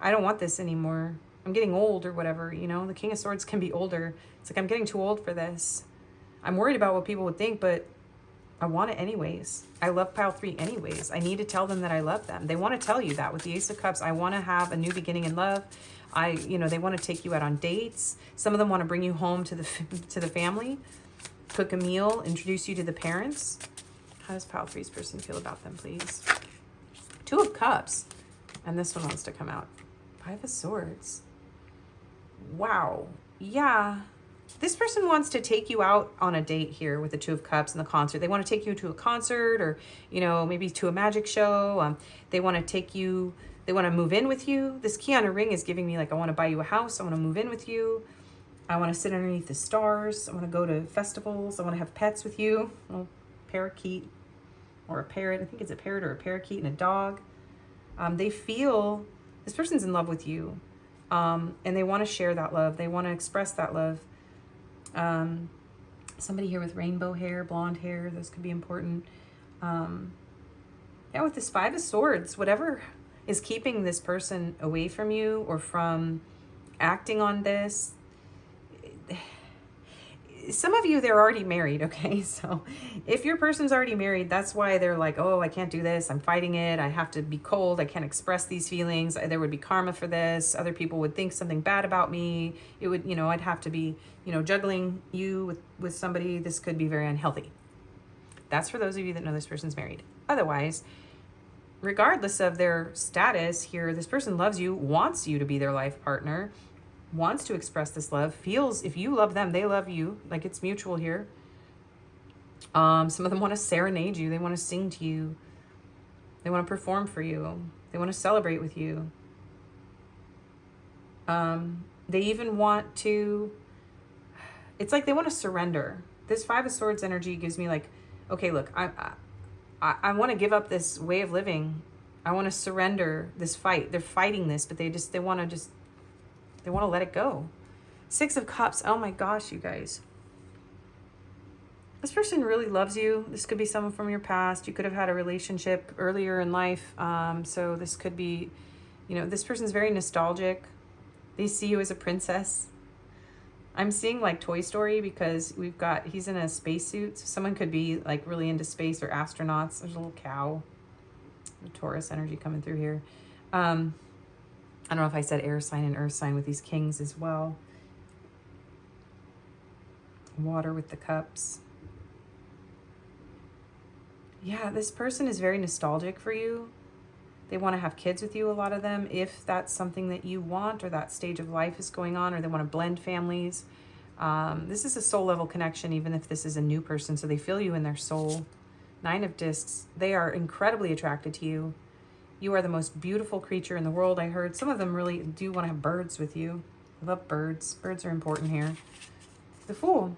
I don't want this anymore. I'm getting old or whatever, you know. The King of Swords can be older. It's like, I'm getting too old for this. I'm worried about what people would think, but I want it anyways. I love pile 3 anyways. I need to tell them that I love them. They want to tell you that with the Ace of Cups. I want to have a new beginning in love. They want to take you out on dates. Some of them want to bring you home to the family, cook a meal, introduce you to the parents. How does pile 3's person feel about them, please? 2 of Cups. And this one wants to come out. 5 of Swords. Wow. Yeah. This person wants to take you out on a date here with the 2 of Cups and the concert. They want to take you to a concert or, you know, maybe to a magic show. They want to take you, they want to move in with you. This key on a ring is giving me like, I want to buy you a house. I want to move in with you. I want to sit underneath the stars. I want to go to festivals. I want to have pets with you. A little parakeet or a parrot. I think it's a parrot or a parakeet and a dog. They feel, this person's in love with you. And they want to share that love. They want to express that love. Somebody here with rainbow hair, blonde hair, those could be important. Yeah, with this 5 of Swords, whatever is keeping this person away from you or from acting on this. Some of you, they're already married, okay? So if your person's already married, that's why they're like, oh, I can't do this. I'm fighting it. I have to be cold. I can't express these feelings. There would be karma for this. Other people would think something bad about me. It would, you know, I'd have to be, you know, juggling you with somebody. This could be very unhealthy. That's for those of you that know this person's married. Otherwise, regardless of their status here, this person loves you, wants you to be their life partner, wants to express this love, feels if you love them, they love you, like it's mutual here. Some of them want to serenade you. They want to sing to you. They want to perform for you. They want to celebrate with you. They even want to, it's like they want to surrender. This 5 of Swords energy gives me like, okay, look, I want to give up this way of living. I want to surrender this fight. They're fighting this, but they want to let it go. 6 of Cups. Oh my gosh, you guys. This person really loves you. This could be someone from your past. You could have had a relationship earlier in life. So this could be, you know, this person's very nostalgic. They see you as a princess. I'm seeing like Toy Story because he's in a spacesuit. So someone could be like really into space or astronauts. There's a little cow. The Taurus energy coming through here. I don't know if I said air sign and earth sign with these kings as well. Water with the cups. Yeah, this person is very nostalgic for you. They want to have kids with you, a lot of them, if that's something that you want or that stage of life is going on, or they want to blend families. This is a soul level connection, even if this is a new person, so they feel you in their soul. 9 of Discs. They are incredibly attracted to you. You are the most beautiful creature in the world, I heard. Some of them really do want to have birds with you. I love birds. Birds are important here. The Fool.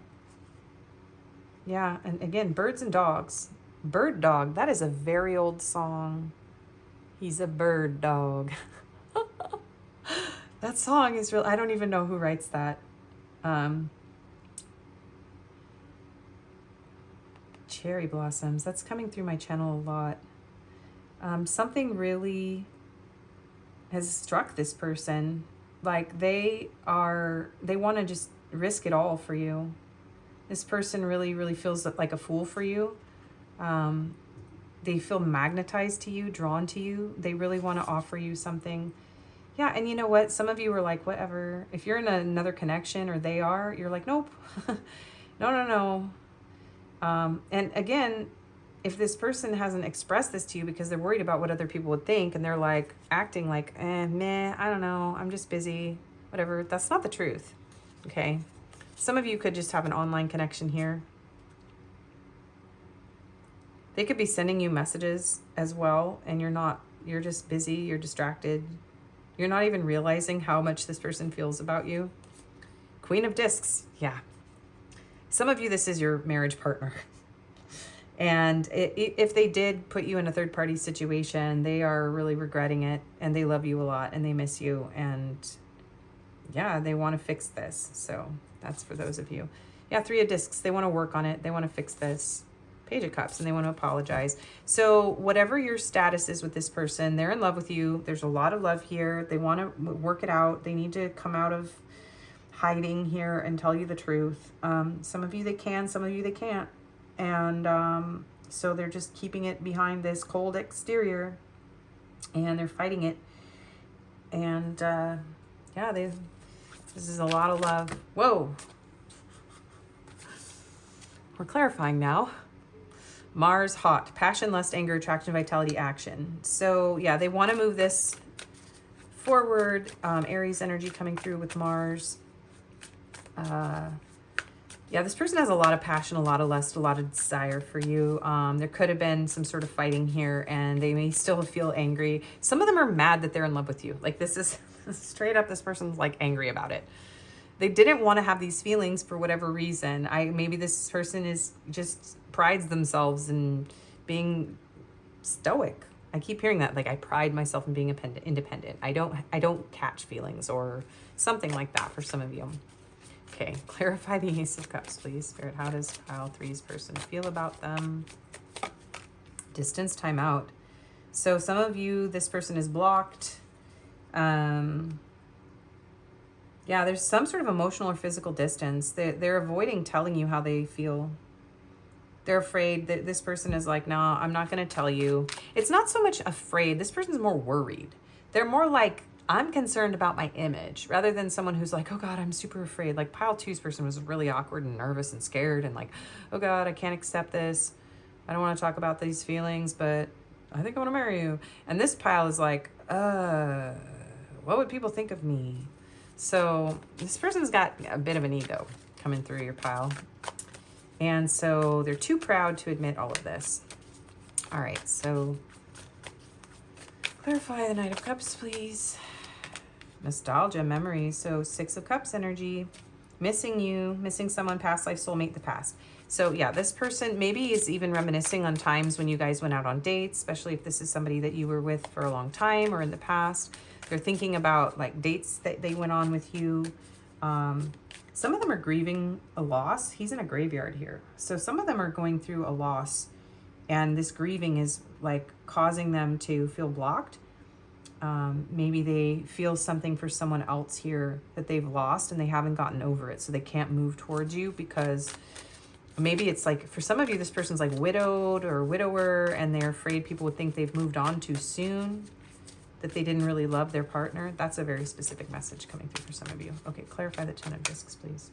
Yeah, and again, birds and dogs. Bird dog. That is a very old song. He's a bird dog. That song is real. I don't even know who writes that. Cherry blossoms. That's coming through my channel a lot. Something really has struck this person. Like they want to just risk it all for you. This person really, really feels like a fool for you. They feel magnetized to you, drawn to you. They really want to offer you something. Yeah, and you know what? Some of you are like, whatever. If you're in another connection, or they are, you're like, nope. No. And again, if this person hasn't expressed this to you because they're worried about what other people would think, and they're like acting like, meh, I don't know, I'm just busy, whatever. That's not the truth, okay? Some of you could just have an online connection here. They could be sending you messages as well, and you're just busy, you're distracted. You're not even realizing how much this person feels about you. Queen of Discs, yeah. Some of you, this is your marriage partner. And if they did put you in a third-party situation, they are really regretting it, and they love you a lot, and they miss you, and yeah, they want to fix this. So that's for those of you. Yeah, 3 of Discs, they want to work on it. They want to fix this. Page of Cups, and they want to apologize. So whatever your status is with this person, they're in love with you. There's a lot of love here. They want to work it out. They need to come out of hiding here and tell you the truth. Some of you they can, some of you they can't. And so they're just keeping it behind this cold exterior, and they're fighting it. And yeah, this is a lot of love. Whoa. We're clarifying now. Mars hot, passion, lust, anger, attraction, vitality, action. So yeah, they want to move this forward. Aries energy coming through with Mars. Yeah, this person has a lot of passion, a lot of lust, a lot of desire for you. There could have been some sort of fighting here, and they may still feel angry. Some of them are mad that they're in love with you. Like this is straight up, this person's like angry about it. They didn't want to have these feelings for whatever reason. Maybe this person is just prides themselves in being stoic. I keep hearing that, like I pride myself in being independent. I don't catch feelings or something like that for some of you. Okay, clarify the Ace of Cups, please. Spirit, how does pile 3's person feel about them? Distance, time out. So some of you, this person is blocked. Yeah, there's some sort of emotional or physical distance. They're avoiding telling you how they feel. They're afraid that this person is like, no, I'm not going to tell you. It's not so much afraid. This person's more worried. They're more like, I'm concerned about my image, rather than someone who's like, oh God, I'm super afraid. Like pile 2's person was really awkward and nervous and scared and like, oh God, I can't accept this. I don't want to talk about these feelings, but I think I want to marry you. And this pile is like, what would people think of me? So this person's got a bit of an ego coming through your pile. And so they're too proud to admit all of this. All right, so clarify the Knight of Cups, please. Nostalgia, memories. So 6 of Cups energy, missing you, missing someone, past life, soulmate, the past. So yeah, this person maybe is even reminiscing on times when you guys went out on dates, especially if this is somebody that you were with for a long time or in the past. They're thinking about like dates that they went on with you. Some of them are grieving a loss. He's in a graveyard here. So some of them are going through a loss, and this grieving is like causing them to feel blocked. Maybe they feel something for someone else here that they've lost and they haven't gotten over it. So they can't move towards you because maybe it's like, for some of you, this person's like widowed or widower, and they're afraid people would think they've moved on too soon, that they didn't really love their partner. That's a very specific message coming through for some of you. Okay, clarify the 10 of Discs, please.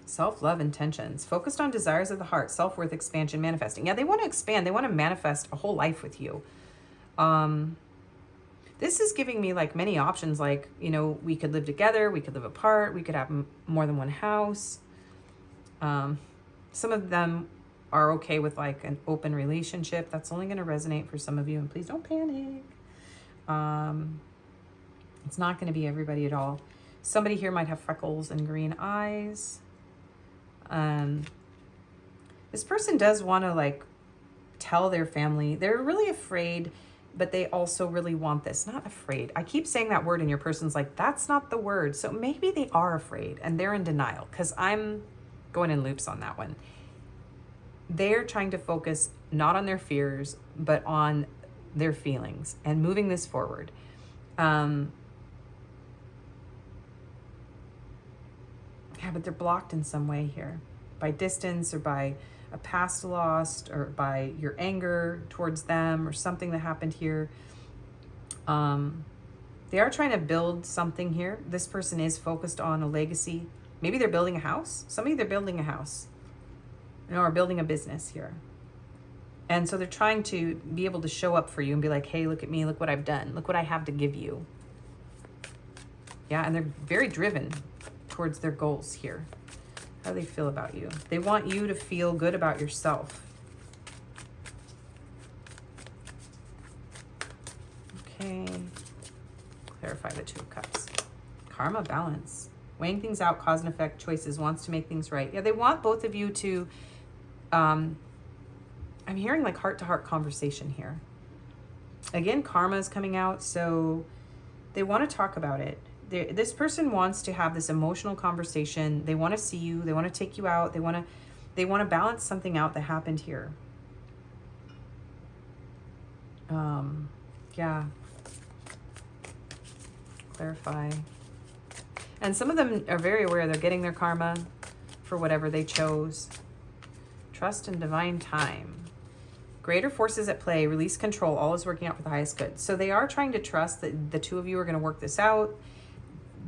Self-love intentions. Focused on desires of the heart. Self-worth expansion manifesting. Yeah, they want to expand. They want to manifest a whole life with you. This is giving me like many options. Like, you know, we could live together. We could live apart. We could have more than one house. Some of them are okay with like an open relationship. That's only going to resonate for some of you. And please don't panic. It's not going to be everybody at all. Somebody here might have freckles and green eyes. This person does want to like tell their family. They're really afraid, but they also really want this. Not afraid. I keep saying that word and your person's like, that's not the word. So maybe they are afraid and they're in denial, because I'm going in loops on that one. They're trying to focus not on their fears, but on their feelings and moving this forward. Yeah, but they're blocked in some way here, by distance or by a past lost or by your anger towards them or something that happened here. They are trying to build something here. This person is focused on a legacy. Maybe they're building a house. Somebody, they're building a house, you know, or building a business here. And so they're trying to be able to show up for you and be like, hey, look at me. Look what I've done. Look what I have to give you. Yeah, and they're very driven towards their goals here. How do they feel about you? They want you to feel good about yourself. Okay. Clarify the Two of Cups. Karma, balance. Weighing things out, cause and effect, choices, wants to make things right. Yeah, they want both of you to, I'm hearing like heart-to-heart conversation here. Again, karma is coming out, so they want to talk about it. This person wants to have this emotional conversation. They want to see you. They want to take you out. They want to balance something out that happened here. Yeah. Clarify. And some of them are very aware they're getting their karma for whatever they chose. Trust in divine time. Greater forces at play. Release control. All is working out for the highest good. So they are trying to trust that the two of you are going to work this out.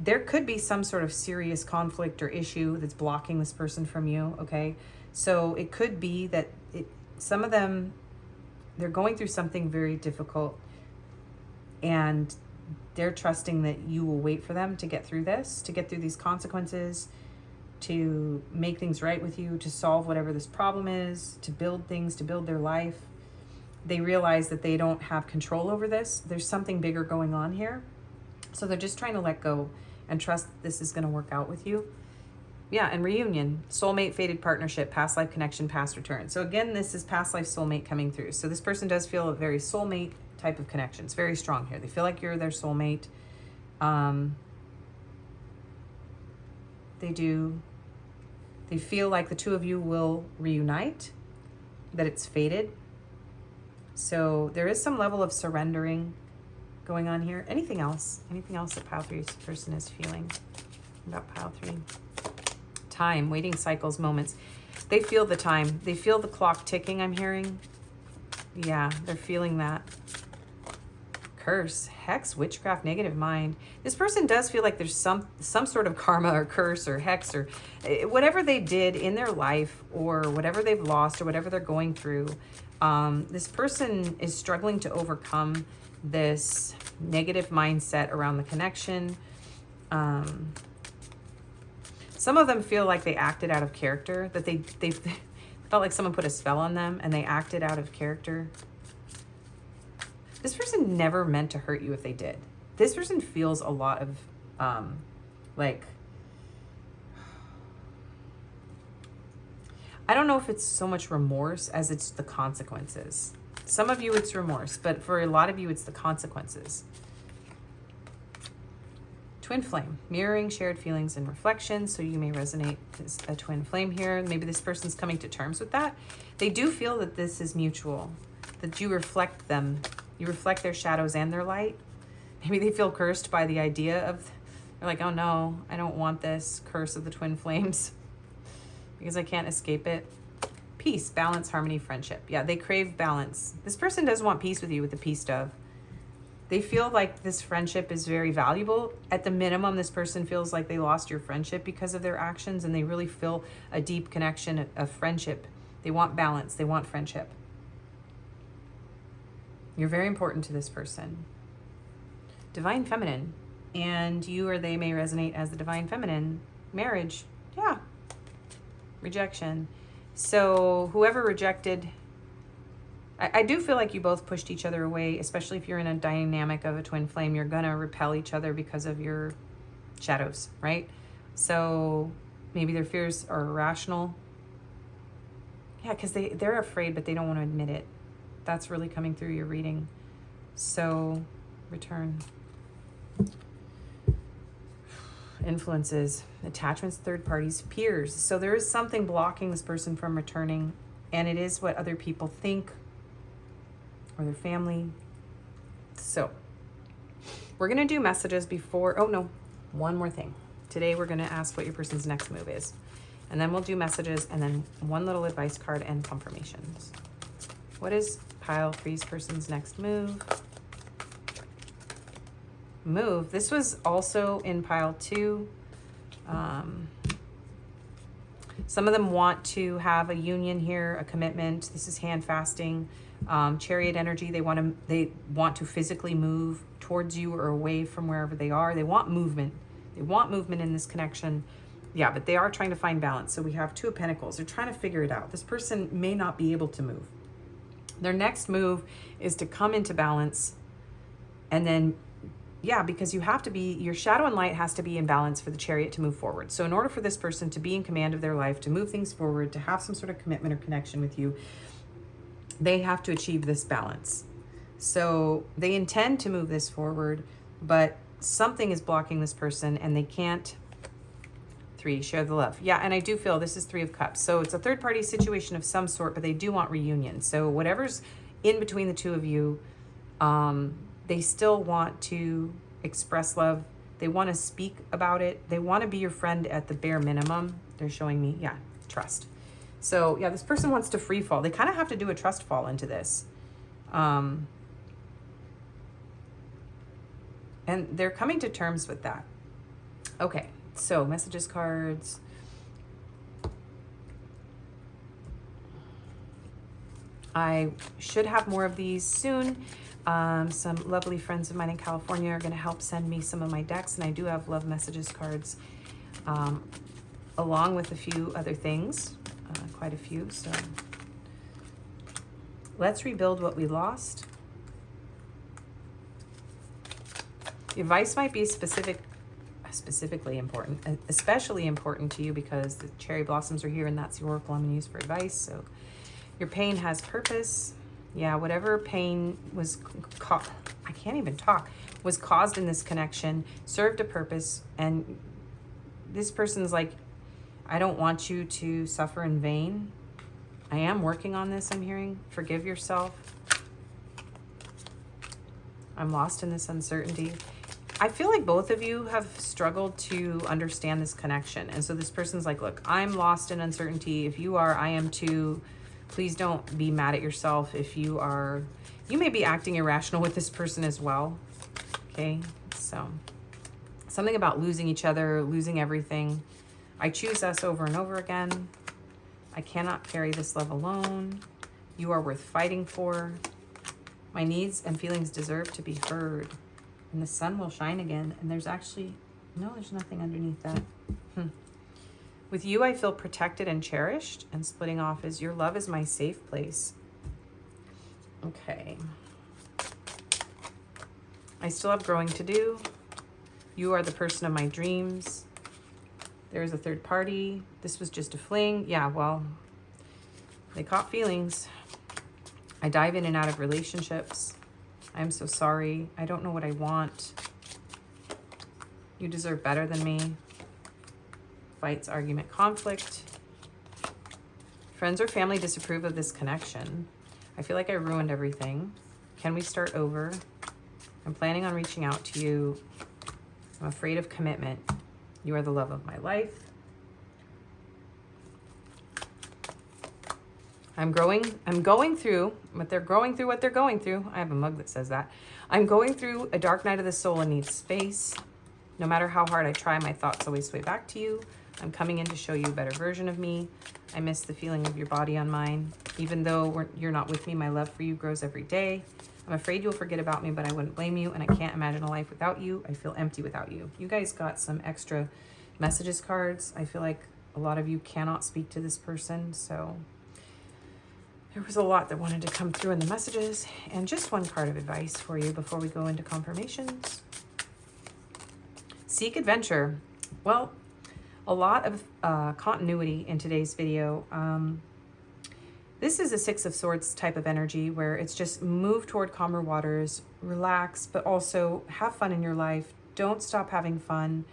There could be some sort of serious conflict or issue that's blocking this person from you, okay? So it could be that some of them, they're going through something very difficult and they're trusting that you will wait for them to get through this, to get through these consequences, to make things right with you, to solve whatever this problem is, to build things, to build their life. They realize that they don't have control over this. There's something bigger going on here. So they're just trying to let go and trust that this is going to work out with you. Yeah, and reunion, soulmate, fated partnership, past life connection, past return. So again, this is past life soulmate coming through. So this person does feel a very soulmate type of connection. It's very strong here. They feel like you're their soulmate. They feel like the two of you will reunite, that it's fated. So there is some level of surrendering going on here. Anything else? Anything else that pile 3's person is feeling about pile 3? Time, waiting cycles, moments. They feel the time. They feel the clock ticking, I'm hearing. Yeah, they're feeling that. Curse, hex, witchcraft, negative mind. This person does feel like there's some sort of karma or curse or hex or whatever they did in their life or whatever they've lost or whatever they're going through. This person is struggling to overcome this negative mindset around the connection. Some of them feel like they acted out of character, that they felt like someone put a spell on them and they acted out of character. This person never meant to hurt you if they did. This person feels a lot of like, I don't know if it's so much remorse as it's the consequences. Some of you it's remorse, but for a lot of you it's the consequences. Twin flame, mirroring shared feelings and reflections. So you may resonate as a twin flame here. Maybe this person's coming to terms with that. They do feel that this is mutual, that you reflect them. You reflect their shadows and their light. Maybe they feel cursed by the idea of, they're like, oh no, I don't want this curse of the twin flames because I can't escape it. Peace, balance, harmony, friendship. Yeah, they crave balance. This person does want peace with you with the peace dove. They feel like this friendship is very valuable. At the minimum, this person feels like they lost your friendship because of their actions, and they really feel a deep connection of friendship. They want balance. They want friendship. You're very important to this person. Divine Feminine. And you or they may resonate as the Divine Feminine. Marriage. Yeah. Rejection. So whoever rejected... I do feel like you both pushed each other away, especially if you're in a dynamic of a twin flame. You're going to repel each other because of your shadows, right? So maybe their fears are irrational. Yeah, because they're afraid, but they don't want to admit it. That's really coming through your reading. So, return. Influences, attachments, third parties, peers. So there is something blocking this person from returning, and it is what other people think, or their family. So we're going to do messages before, oh no, one more thing. Today we're going to ask what your person's next move is. And then we'll do messages and then one little advice card and confirmations. What is pile 3's person's next move? This was also in pile 2. Some of them want to have a union here, a commitment. This is hand fasting. Chariot energy. They want to physically move towards you or away from wherever they are. They want movement. They want movement in this connection. Yeah, but they are trying to find balance. So we have 2 of Pentacles. They're trying to figure it out. This person may not be able to move. Their next move is to come into balance. And then, yeah, because you have to be, your shadow and light has to be in balance for the Chariot to move forward. So in order for this person to be in command of their life, to move things forward, to have some sort of commitment or connection with you, they have to achieve this balance. So they intend to move this forward, but something is blocking this person and they can't. 3, share the love. Yeah, and I do feel this is 3 of Cups. So it's a third party situation of some sort, but they do want reunion. So whatever's in between the 2 of you, they still want to express love. They want to speak about it. They want to be your friend at the bare minimum. They're showing me, yeah, trust. So yeah, this person wants to free fall. They kind of have to do a trust fall into this. And they're coming to terms with that. Okay, so messages, cards. I should have more of these soon. Some lovely friends of mine in California are going to help send me some of my decks, and I do have love messages cards along with a few other things. Quite a few. So let's rebuild what we lost. The advice might be specifically important, especially important to you because the cherry blossoms are here and that's the oracle I'm going to use for advice. So your pain has purpose. Yeah, whatever pain was I can't even talk, was caused in this connection served a purpose, and this person's like, I don't want you to suffer in vain. I am working on this, I'm hearing. Forgive yourself. I'm lost in this uncertainty. I feel like both of you have struggled to understand this connection. And so this person's like, look, I'm lost in uncertainty. If you are, I am too. Please don't be mad at yourself if you are. You may be acting irrational with this person as well. Okay, so something about losing each other, losing everything. I choose us over and over again. I cannot carry this love alone. You are worth fighting for. My needs and feelings deserve to be heard. And the sun will shine again. And there's actually, no, there's nothing underneath that. With you, I feel protected and cherished. And splitting off is your love is my safe place. Okay. I still have growing to do. You are the person of my dreams. There's a third party. This was just a fling. Yeah, well, they caught feelings. I dive in and out of relationships. I'm so sorry. I don't know what I want. You deserve better than me. Fights, argument, conflict. Friends or family disapprove of this connection. I feel like I ruined everything. Can we start over? I'm planning on reaching out to you. I'm afraid of commitment. You are the love of my life. I'm going through, but they're going through what they're going through. I have a mug that says that. I'm going through a dark night of the soul and need space. No matter how hard I try, my thoughts always sway back to you. I'm coming in to show you a better version of me. I miss the feeling of your body on mine. Even though you're not with me, my love for you grows every day. I'm afraid you'll forget about me, but I wouldn't blame you, and I can't imagine a life without you. I feel empty without you. You guys got some extra messages cards. I feel like a lot of you cannot speak to this person, so there was a lot that wanted to come through in the messages. And just one card of advice for you before we go into confirmations. Seek adventure. Well, a lot of continuity in today's video. This is a Six of Swords type of energy where it's just move toward calmer waters, relax, but also have fun in your life. Don't stop having fun.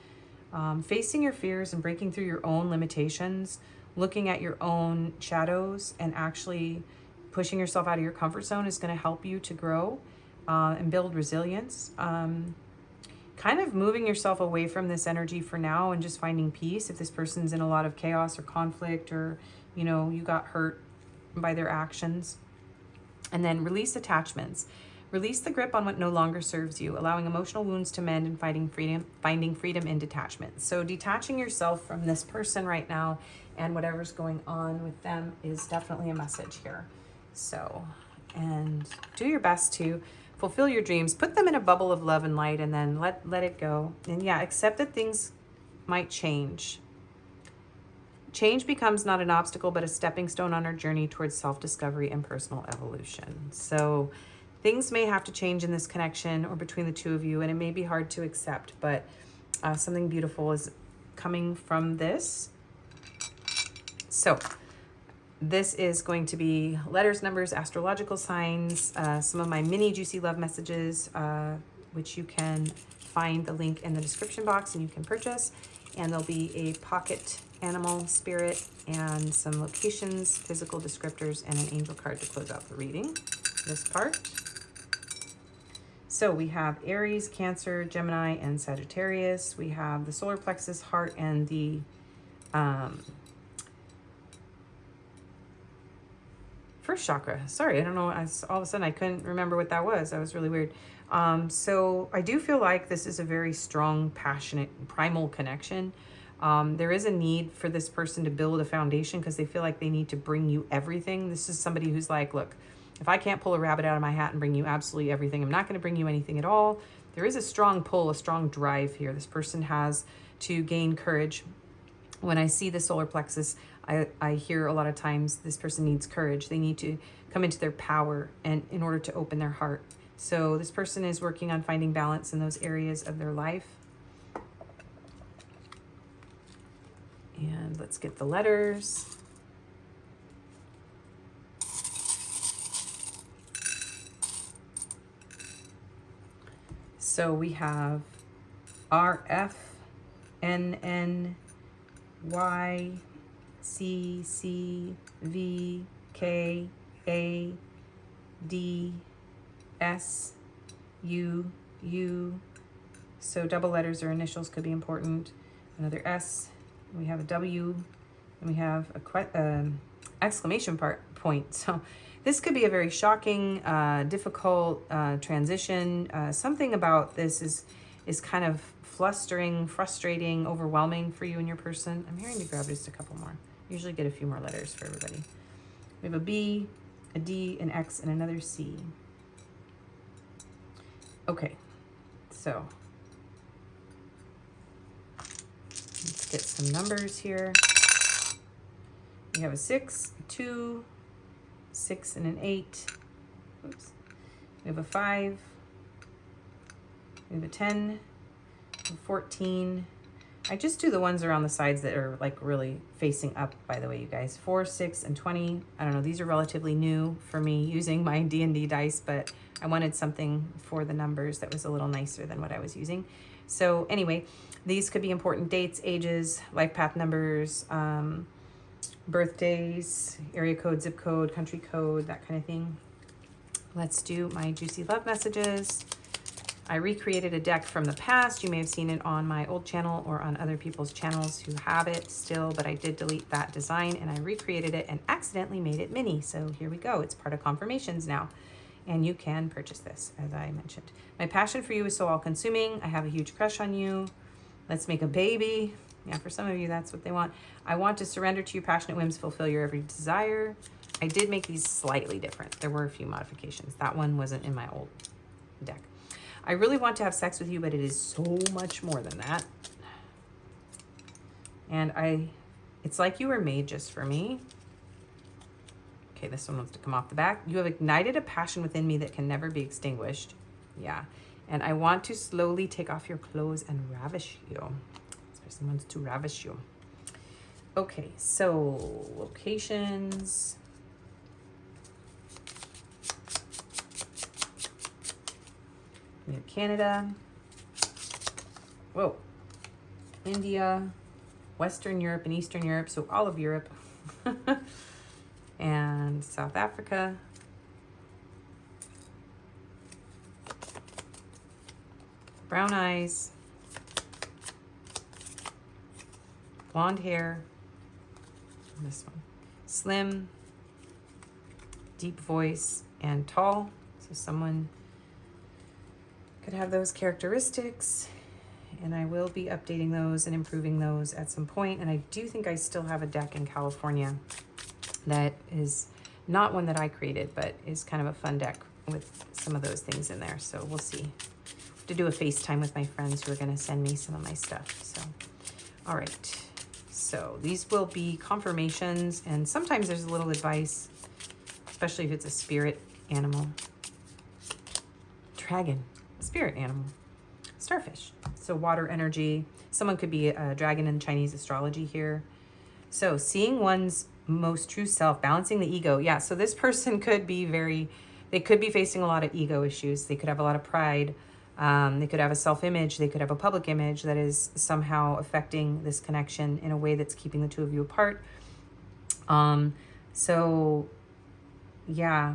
Facing your fears and breaking through your own limitations, looking at your own shadows and actually pushing yourself out of your comfort zone is going to help you to grow and build resilience. Kind of moving yourself away from this energy for now and just finding peace. If this person's in a lot of chaos or conflict, or, you know, you got hurt by their actions. And then release attachments. Release the grip on what no longer serves you, allowing emotional wounds to mend and finding freedom in detachment. So detaching yourself from this person right now and whatever's going on with them is definitely a message here. So, and do your best to fulfill your dreams, put them in a bubble of love and light, and then let it go. And yeah, accept that things might change. Change becomes not an obstacle, but a stepping stone on our journey towards self-discovery and personal evolution. So things may have to change in this connection or between the two of you, and it may be hard to accept, but something beautiful is coming from this. So this is going to be letters, numbers, astrological signs, some of my mini juicy love messages, which you can find the link in the description box and you can purchase. And there'll be a pocket animal spirit and some locations, physical descriptors, and an angel card to close out the reading, this part. So we have Aries, Cancer, Gemini, and Sagittarius. We have the solar plexus, heart, and the first chakra. Sorry, I don't know. All of a sudden, I couldn't remember what that was. That was really weird. So I do feel like this is a very strong, passionate, primal connection. There is a need for this person to build a foundation because they feel like they need to bring you everything. This is somebody who's like, look, if I can't pull a rabbit out of my hat and bring you absolutely everything, I'm not going to bring you anything at all. There is a strong pull, a strong drive here. This person has to gain courage. When I see the solar plexus, I hear a lot of times this person needs courage. They need to come into their power and in order to open their heart. So this person is working on finding balance in those areas of their life. And let's get the letters. So we have R, F, N, N, Y, C, C, V, K, A, D, S, U, U. So double letters or initials could be important. Another S. We have a W, and we have a exclamation point. So this could be a very shocking, difficult transition. Something about this is kind of flustering, frustrating, overwhelming for you and your person. I'm hearing to grab just a couple more. Usually get a few more letters for everybody. We have a B, a D, an X, and another C. Okay, so let's get some numbers here. We have a 6, 2, 6, and an 8. Oops. We have a 5. We have a 10, a 14. I just do the ones around the sides that are like really facing up, by the way, you guys. 4, 6, and 20. I don't know, these are relatively new for me using my D&D dice, but I wanted something for the numbers that was a little nicer than what I was using. So anyway, these could be important dates, ages, life path numbers, birthdays, area code, zip code, country code, that kind of thing. Let's do my juicy love messages. I recreated a deck from the past. You may have seen it on my old channel or on other people's channels who have it still, but I did delete that design and I recreated it and accidentally made it mini. So here we go. It's part of Confirmations now. And you can purchase this, as I mentioned. My passion for you is so all-consuming. I have a huge crush on you. Let's make a baby. Yeah, for some of you, that's what they want. I want to surrender to your passionate whims, fulfill your every desire. I did make these slightly different. There were a few modifications. That one wasn't in my old deck. I really want to have sex with you, but it is so much more than that. And it's like you were made just for me. Okay, this one wants to come off the back. You have ignited a passion within me that can never be extinguished. Yeah. And I want to slowly take off your clothes and ravish you. This person wants to ravish you. Okay, so locations. We have Canada. Whoa. India, Western Europe, and Eastern Europe. So all of Europe. And South Africa. Brown eyes. Blonde hair. And this one. Slim. Deep voice and tall. So someone could have those characteristics. And I will be updating those and improving those at some point. And I do think I still have a deck in California that is not one that I created, but is kind of a fun deck with some of those things in there. So we'll see. I have to do a FaceTime with my friends who are going to send me some of my stuff. So, all right. So these will be confirmations, and sometimes there's a little advice, especially if it's a spirit animal. Dragon, spirit animal. Starfish. So water energy. Someone could be a dragon in Chinese astrology here. So seeing one's most true self, balancing the ego. Yeah, so this person could be they could be facing a lot of ego issues. They could have a lot of pride. They could have a self-image. They could have a public image that is somehow affecting this connection in a way that's keeping the two of you apart. So yeah,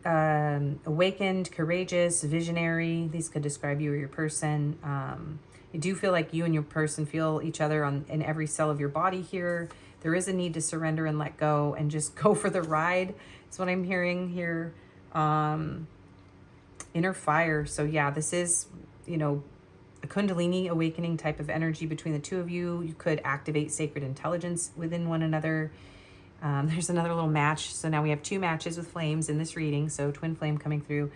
awakened, courageous, visionary. These could describe you or your person. I do feel like you and your person feel each other in every cell of your body here. There is a need to surrender and let go and just go for the ride. That's what I'm hearing here. Inner fire. So yeah, this is, a Kundalini awakening type of energy between the two of you. You could activate sacred intelligence within one another. There's another little match. So now we have 2 matches with flames in this reading. So twin flame coming through.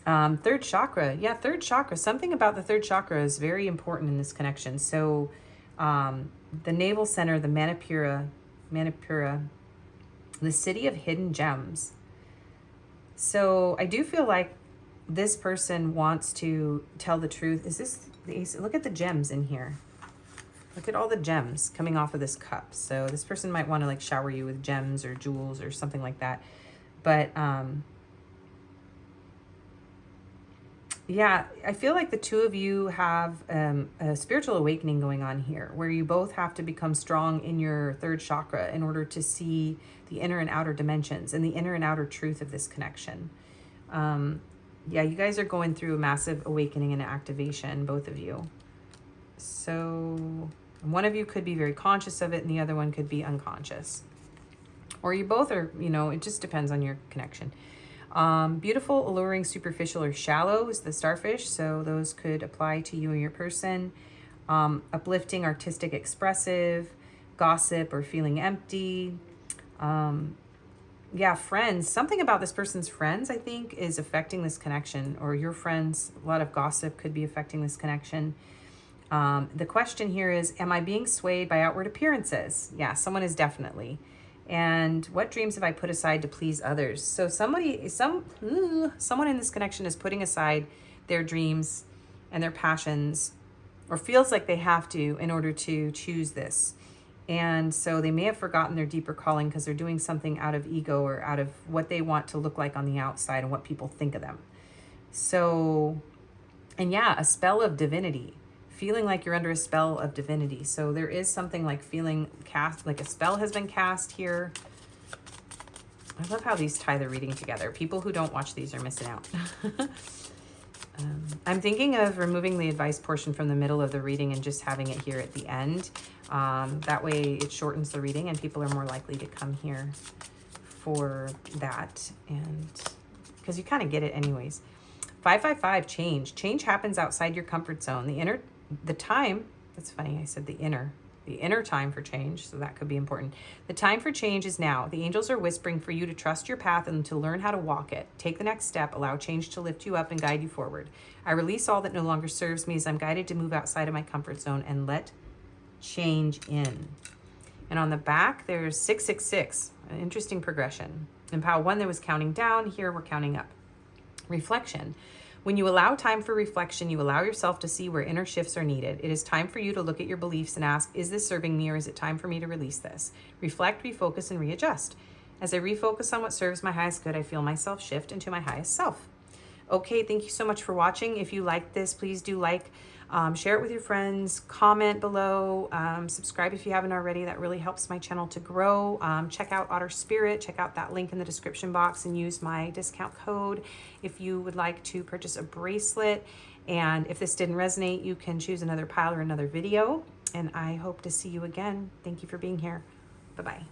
Third chakra. Yeah, third chakra. Something about the third chakra is very important in this connection. So the navel center, the Manipura, the city of hidden gems. So I do feel like this person wants to tell the truth. Is this the ace? Look at the gems in here. Look at all the gems coming off of this cup. So this person might want to like shower you with gems or jewels or something like that. But yeah, I feel like the two of you have a spiritual awakening going on here where you both have to become strong in your third chakra in order to see the inner and outer dimensions and the inner and outer truth of this connection. Yeah, you guys are going through a massive awakening and activation, both of you. So one of you could be very conscious of it and the other one could be unconscious. Or you both are, it just depends on your connection. Beautiful, alluring, superficial, or shallow is the starfish. So those could apply to you and your person. Uplifting, artistic, expressive, gossip, or feeling empty. Yeah, friends. Something about this person's friends, I think, is affecting this connection. Or your friends, a lot of gossip could be affecting this connection. The question here is, am I being swayed by outward appearances? Yeah, someone is definitely. And what dreams have I put aside to please others? So someone in this connection is putting aside their dreams and their passions, or feels like they have to in order to choose this. And so they may have forgotten their deeper calling because they're doing something out of ego or out of what they want to look like on the outside and what people think of them. So, and yeah, a spell of divinity. Feeling like you're under a spell of divinity. So there is something like feeling cast, like a spell has been cast here. I love how these tie the reading together. People who don't watch these are missing out. I'm thinking of removing the advice portion from the middle of the reading and just having it here at the end. That way it shortens the reading and people are more likely to come here for that. And because you kind of get it anyways. 555, change. Change happens outside your comfort zone. The time, that's funny, I said the inner time for change, so that could be important. The time for change is now. The angels are whispering for you to trust your path and to learn how to walk it. Take the next step. Allow change to lift you up and guide you forward. I release all that no longer serves me as I'm guided to move outside of my comfort zone and let change in. And on the back, there's 666, an interesting progression. In pile 1, there was counting down. Here, we're counting up. Reflection. When you allow time for reflection, you allow yourself to see where inner shifts are needed. It is time for you to look at your beliefs and ask, is this serving me or is it time for me to release this? Reflect, refocus, and readjust. As I refocus on what serves my highest good, I feel myself shift into my highest self. Okay, thank you so much for watching. If you liked this, please do like, share it with your friends, comment below, subscribe if you haven't already. That really helps my channel to grow. Check out Otter Spirit, check out that link in the description box and use my discount code if you would like to purchase a bracelet. And if this didn't resonate, you can choose another pile or another video. And I hope to see you again. Thank you for being here. Bye-bye.